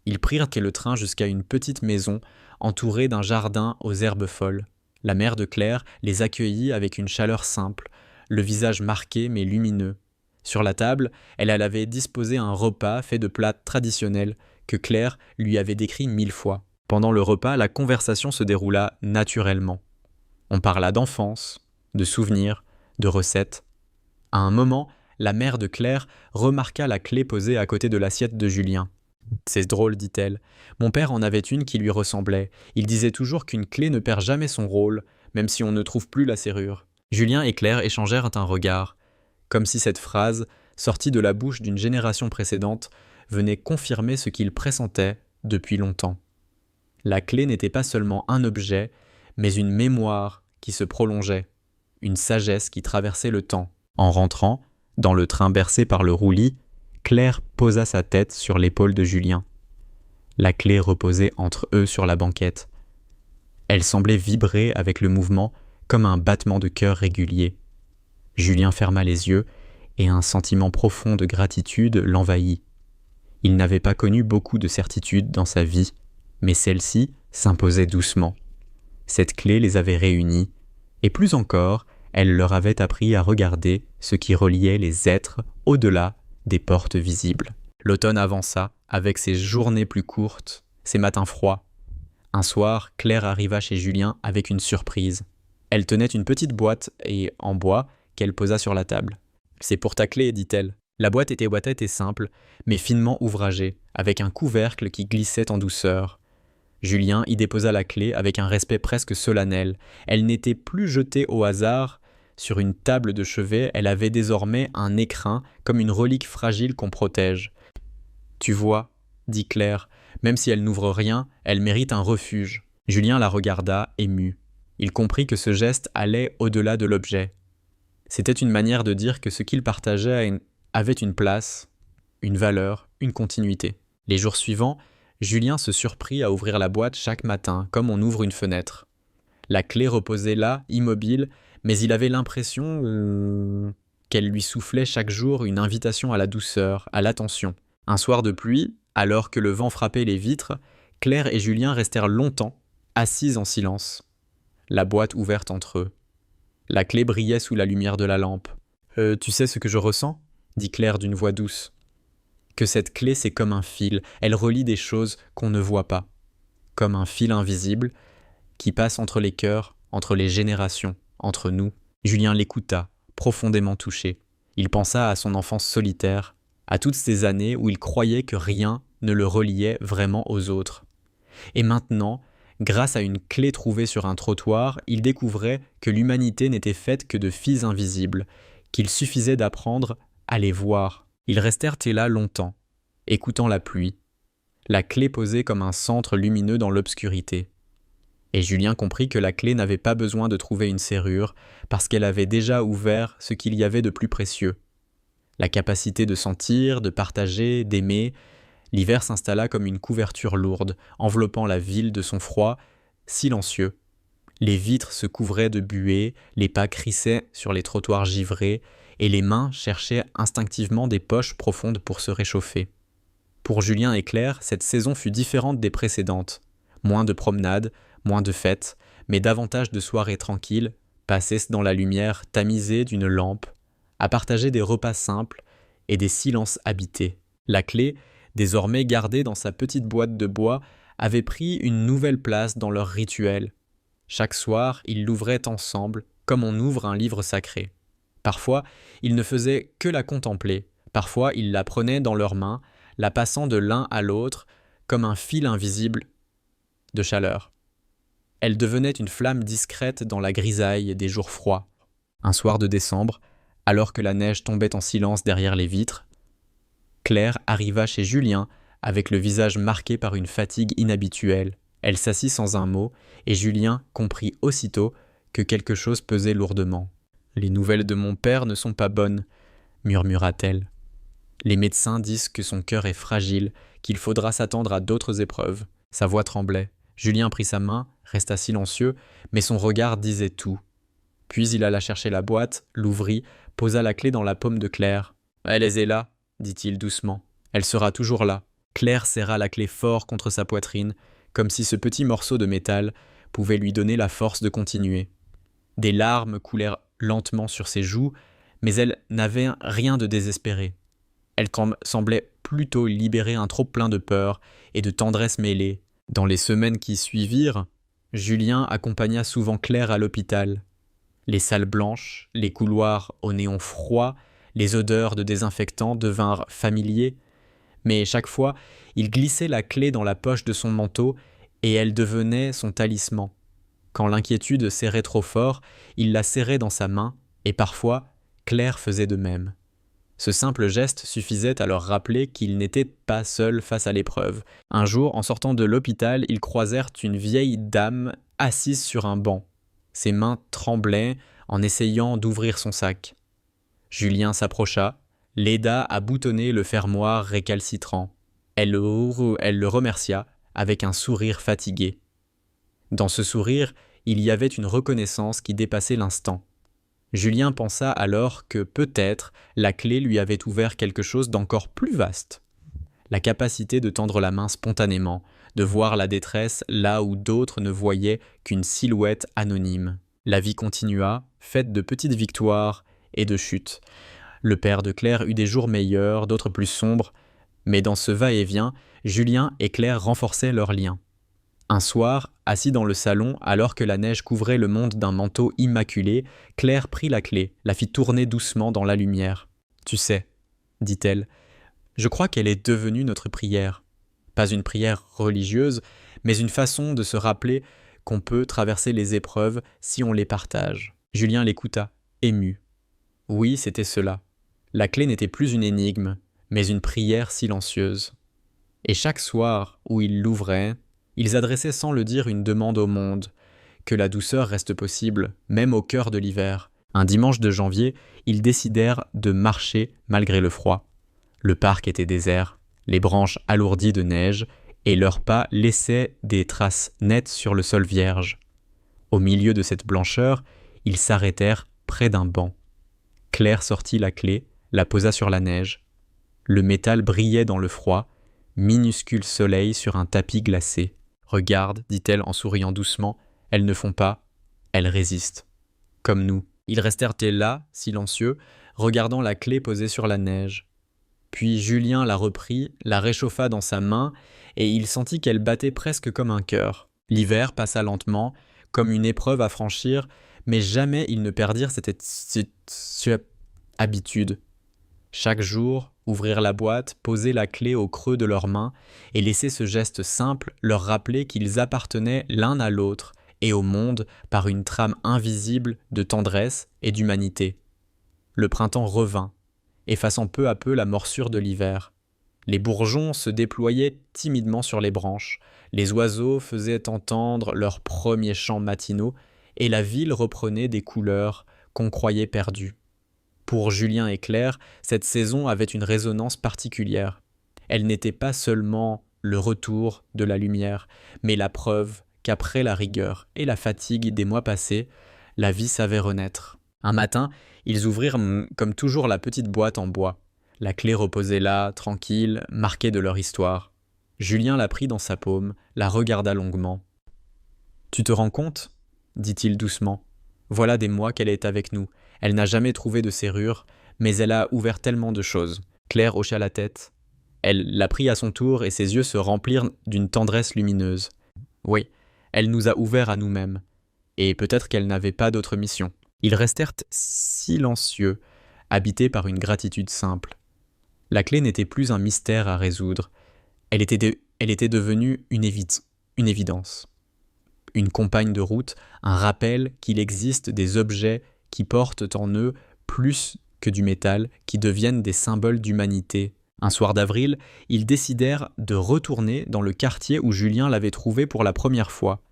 [SPEAKER 17] Ils prirent le train jusqu'à une petite maison, entourée d'un jardin aux herbes folles. La mère de Claire les accueillit avec une chaleur simple, le visage marqué mais lumineux. Sur la table, elle avait disposé un repas fait de plats traditionnels que Claire lui avait décrits 1000 fois. Pendant le repas, la conversation se déroula naturellement. On parla d'enfance, de souvenirs, de recettes. À un moment, la mère de Claire remarqua la clé posée à côté de l'assiette de Julien. « C'est drôle, dit-elle. Mon père en avait une qui lui ressemblait. Il disait toujours qu'une clé ne perd jamais son rôle, même si on ne trouve plus la serrure. » Julien et Claire échangèrent un regard, comme si cette phrase, sortie de la bouche d'une génération précédente, venait confirmer ce qu'ils pressentaient depuis longtemps. La clé n'était pas seulement un objet, mais une mémoire qui se prolongeait, une sagesse qui traversait le temps. En rentrant, dans le train bercé par le roulis, Claire posa sa tête sur l'épaule de Julien. La clé reposait entre eux sur la banquette. Elle semblait vibrer avec le mouvement comme un battement de cœur régulier. Julien ferma les yeux et un sentiment profond de gratitude l'envahit. Il n'avait pas connu beaucoup de certitudes dans sa vie, mais celle-ci s'imposait doucement. Cette clé les avait réunis, et plus encore, elle leur avait appris à regarder ce qui reliait les êtres au-delà des portes visibles. L'automne avança, avec ses journées plus courtes, ses matins froids. Un soir, Claire arriva chez Julien avec une surprise. Elle tenait une petite boîte en bois qu'elle posa sur la table. « C'est pour ta clé, dit-elle. » La boîte était et simple, mais finement ouvragée, avec un couvercle qui glissait en douceur. Julien y déposa la clé avec un respect presque solennel. Elle n'était plus jetée au hasard. Sur une table de chevet, elle avait désormais un écrin, comme une relique fragile qu'on protège. « Tu vois, dit Claire, même si elle n'ouvre rien, elle mérite un refuge. » Julien la regarda, ému. Il comprit que ce geste allait au-delà de l'objet. C'était une manière de dire que ce qu'ils partageaient avait une place, une valeur, une continuité. Les jours suivants, Julien se surprit à ouvrir la boîte chaque matin, comme on ouvre une fenêtre. La clé reposait là, immobile, mais il avait l'impression qu'elle lui soufflait chaque jour une invitation à la douceur, à l'attention. Un soir de pluie, alors que le vent frappait les vitres, Claire et Julien restèrent longtemps, assises en silence, la boîte ouverte entre eux. La clé brillait sous la lumière de la lampe. Tu sais ce que je ressens » dit Claire d'une voix douce. Que cette clé, c'est comme un fil, elle relie des choses qu'on ne voit pas. Comme un fil invisible qui passe entre les cœurs, entre les générations, entre nous. Julien l'écouta, profondément touché. Il pensa à son enfance solitaire, à toutes ces années où il croyait que rien ne le reliait vraiment aux autres. Et maintenant, grâce à une clé trouvée sur un trottoir, il découvrait que l'humanité n'était faite que de fils invisibles, qu'il suffisait d'apprendre à les voir. Ils restèrent là longtemps, écoutant la pluie, la clé posée comme un centre lumineux dans l'obscurité. Et Julien comprit que la clé n'avait pas besoin de trouver une serrure, parce qu'elle avait déjà ouvert ce qu'il y avait de plus précieux. La capacité de sentir, de partager, d'aimer. L'hiver s'installa comme une couverture lourde, enveloppant la ville de son froid, silencieux. Les vitres se couvraient de buée, les pas crissaient sur les trottoirs givrés, et les mains cherchaient instinctivement des poches profondes pour se réchauffer. Pour Julien et Claire, cette saison fut différente des précédentes. Moins de promenades, moins de fêtes, mais davantage de soirées tranquilles, passées dans la lumière tamisée d'une lampe, à partager des repas simples et des silences habités. La clé, désormais gardée dans sa petite boîte de bois, avait pris une nouvelle place dans leur rituel. Chaque soir, ils l'ouvraient ensemble, comme on ouvre un livre sacré. Parfois, ils ne faisaient que la contempler. Parfois, ils la prenaient dans leurs mains, la passant de l'un à l'autre, comme un fil invisible de chaleur. Elle devenait une flamme discrète dans la grisaille des jours froids. Un soir de décembre, alors que la neige tombait en silence derrière les vitres, Claire arriva chez Julien avec le visage marqué par une fatigue inhabituelle. Elle s'assit sans un mot, et Julien comprit aussitôt que quelque chose pesait lourdement. « Les nouvelles de mon père ne sont pas bonnes, » murmura-t-elle. « Les médecins disent que son cœur est fragile, qu'il faudra s'attendre à d'autres épreuves. » Sa voix tremblait. Julien prit sa main, resta silencieux, mais son regard disait tout. Puis il alla chercher la boîte, l'ouvrit, posa la clé dans la paume de Claire. « Elle est là, » dit-il doucement. « Elle sera toujours là. » Claire serra la clé fort contre sa poitrine, comme si ce petit morceau de métal pouvait lui donner la force de continuer. Des larmes coulèrent lentement sur ses joues, mais elle n'avait rien de désespéré. Elle semblait plutôt libérer un trop-plein de peur et de tendresse mêlée. Dans les semaines qui suivirent, Julien accompagna souvent Claire à l'hôpital. Les salles blanches, les couloirs au néon froid, les odeurs de désinfectants devinrent familiers, mais chaque fois, il glissait la clé dans la poche de son manteau et elle devenait son talisman. Quand l'inquiétude serrait trop fort, il la serrait dans sa main et parfois, Claire faisait de même. Ce simple geste suffisait à leur rappeler qu'ils n'étaient pas seuls face à l'épreuve. Un jour, en sortant de l'hôpital, ils croisèrent une vieille dame assise sur un banc. Ses mains tremblaient en essayant d'ouvrir son sac. Julien s'approcha, l'aida à boutonner le fermoir récalcitrant. Elle le remercia avec un sourire fatigué. Dans ce sourire, il y avait une reconnaissance qui dépassait l'instant. Julien pensa alors que peut-être la clé lui avait ouvert quelque chose d'encore plus vaste. La capacité de tendre la main spontanément, de voir la détresse là où d'autres ne voyaient qu'une silhouette anonyme. La vie continua, faite de petites victoires et de chutes. Le père de Claire eut des jours meilleurs, d'autres plus sombres, mais dans ce va-et-vient, Julien et Claire renforçaient leur lien. Un soir, assis dans le salon, alors que la neige couvrait le monde d'un manteau immaculé, Claire prit la clé, la fit tourner doucement dans la lumière. « Tu sais, » dit-elle, « je crois qu'elle est devenue notre prière. Pas une prière religieuse, mais une façon de se rappeler qu'on peut traverser les épreuves si on les partage. » Julien l'écouta, ému. Oui, c'était cela. La clé n'était plus une énigme, mais une prière silencieuse. Et chaque soir où ils l'ouvraient, ils adressaient sans le dire une demande au monde, que la douceur reste possible, même au cœur de l'hiver, Un dimanche de janvier, ils décidèrent de marcher malgré le froid. Le parc était désert, les branches alourdies de neige, et leurs pas laissaient des traces nettes sur le sol vierge. Au milieu de cette blancheur, ils s'arrêtèrent près d'un banc. Claire sortit la clé, la posa sur la neige. Le métal brillait dans le froid, minuscule soleil sur un tapis glacé. « Regarde, dit-elle en souriant doucement, elles ne font pas, elles résistent. Comme nous. » Ils restèrent là, silencieux, regardant la clé posée sur la neige. Puis Julien la reprit, la réchauffa dans sa main, et il sentit qu'elle battait presque comme un cœur. L'hiver passa lentement, comme une épreuve à franchir, mais jamais ils ne perdirent cette habitude. Chaque jour, ouvrir la boîte, poser la clé au creux de leurs mains et laisser ce geste simple leur rappeler qu'ils appartenaient l'un à l'autre et au monde par une trame invisible de tendresse et d'humanité. Le printemps revint, effaçant peu à peu la morsure de l'hiver. Les bourgeons se déployaient timidement sur les branches, les oiseaux faisaient entendre leurs premiers chants matinaux et la ville reprenait des couleurs qu'on croyait perdues. Pour Julien et Claire, cette saison avait une résonance particulière. Elle n'était pas seulement le retour de la lumière, mais la preuve qu'après la rigueur et la fatigue des mois passés, la vie savait renaître. Un matin, ils ouvrirent comme toujours la petite boîte en bois. La clé reposait là, tranquille, marquée de leur histoire. Julien la prit dans sa paume, la regarda longuement. « Tu te rends compte ?» dit-il doucement. « Voilà des mois qu'elle est avec nous. Elle n'a jamais trouvé de serrure, mais elle a ouvert tellement de choses. » Claire hocha la tête. Elle la prit à son tour et ses yeux se remplirent d'une tendresse lumineuse. « Oui, elle nous a ouvert à nous-mêmes. Et peut-être qu'elle n'avait pas d'autre mission. » Ils restèrent silencieux, habités par une gratitude simple. La clé n'était plus un mystère à résoudre. Elle était devenue une évidence. Une compagne de route, un rappel qu'il existe des objets qui portent en eux plus que du métal, qui deviennent des symboles d'humanité. Un soir d'avril, ils décidèrent de retourner dans le quartier où Julien l'avait trouvé pour la première fois.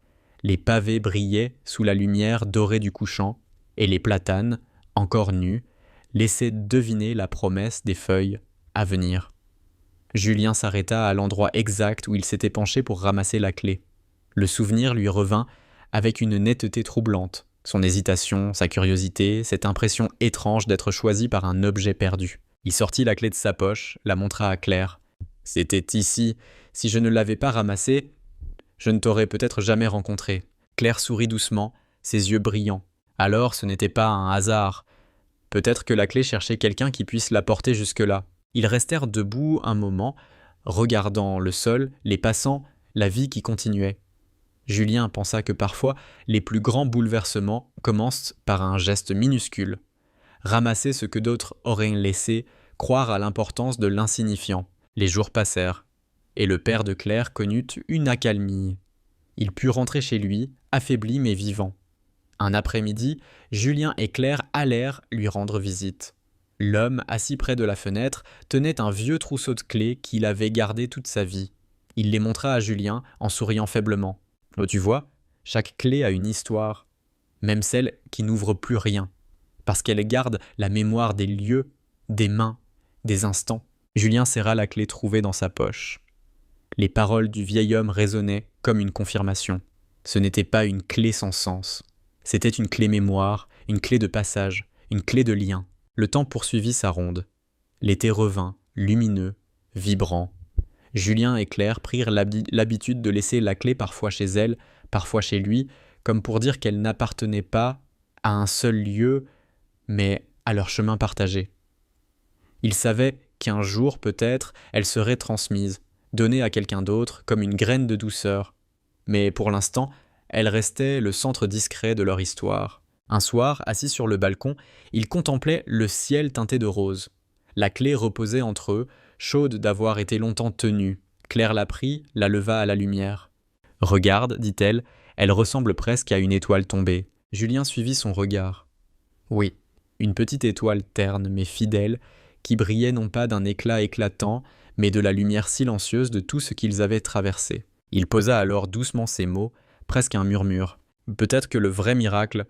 [SPEAKER 17] Les pavés brillaient sous la lumière dorée du couchant, et les platanes, encore nus, laissaient deviner la promesse des feuilles à venir. Julien s'arrêta à l'endroit exact où il s'était penché pour ramasser la clé. Le souvenir lui revint avec une netteté troublante. Son hésitation, sa curiosité, cette impression étrange d'être choisi par un objet perdu. Il sortit la clé de sa poche, la montra à Claire. « C'était ici. Si je ne l'avais pas ramassée, je ne t'aurais peut-être jamais rencontré. » Claire sourit doucement, ses yeux brillants. Alors ce n'était pas un hasard. Peut-être que la clé cherchait quelqu'un qui puisse la porter jusque-là. Ils restèrent debout un moment, regardant le sol, les passants, la vie qui continuait. Julien pensa que parfois, les plus grands bouleversements commencent par un geste minuscule. Ramasser ce que d'autres auraient laissé, croire à l'importance de l'insignifiant. Les jours passèrent, et le père de Claire connut une accalmie. Il put rentrer chez lui, affaibli mais vivant. Un après-midi, Julien et Claire allèrent lui rendre visite. L'homme, assis près de la fenêtre, tenait un vieux trousseau de clés qu'il avait gardé toute sa vie. Il les montra à Julien en souriant faiblement. « Oh, tu vois, chaque clé a une histoire, même celle qui n'ouvre plus rien, parce qu'elle garde la mémoire des lieux, des mains, des instants. » Julien serra la clé trouvée dans sa poche. Les paroles du vieil homme résonnaient comme une confirmation. Ce n'était pas une clé sans sens. C'était une clé mémoire, une clé de passage, une clé de lien. Le temps poursuivit sa ronde. L'été revint, lumineux, vibrant. Julien et Claire prirent l'habitude de laisser la clé parfois chez elle, parfois chez lui, comme pour dire qu'elle n'appartenait pas à un seul lieu, mais à leur chemin partagé. Ils savaient qu'un jour, peut-être, elle serait transmise, donnée à quelqu'un d'autre comme une graine de douceur. Mais pour l'instant, elle restait le centre discret de leur histoire. Un soir, assis sur le balcon, ils contemplaient le ciel teinté de rose. La clé reposait entre eux, chaude d'avoir été longtemps tenue. Claire la prit, la leva à la lumière. « Regarde, dit-elle, elle ressemble presque à une étoile tombée. » Julien suivit son regard. Oui, une petite étoile terne mais fidèle, qui brillait non pas d'un éclat éclatant, mais de la lumière silencieuse de tout ce qu'ils avaient traversé. Il posa alors doucement ces mots, presque un murmure. Peut-être que le vrai miracle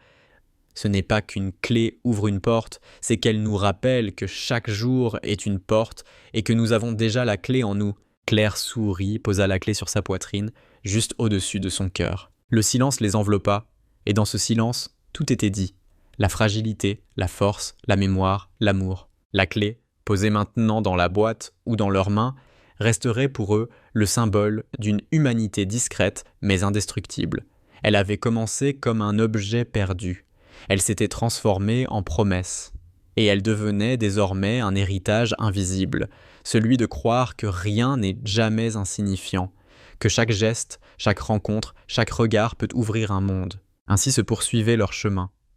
[SPEAKER 17] Ce n'est pas qu'une clé ouvre une porte, c'est qu'elle nous rappelle que chaque jour est une porte et que nous avons déjà la clé en nous. Claire sourit, posa la clé sur sa poitrine, juste au-dessus de son cœur. Le silence les enveloppa, et dans ce silence, tout était dit. La fragilité, la force, la mémoire, l'amour. La clé, posée maintenant dans la boîte ou dans leurs mains, resterait pour eux le symbole d'une humanité discrète mais indestructible. Elle avait commencé comme un objet perdu. Elle s'était transformée en promesse. Et elle devenait désormais un héritage invisible, celui de croire que rien n'est jamais insignifiant, que chaque geste, chaque rencontre, chaque regard peut ouvrir un monde. Ainsi se poursuivait leur chemin.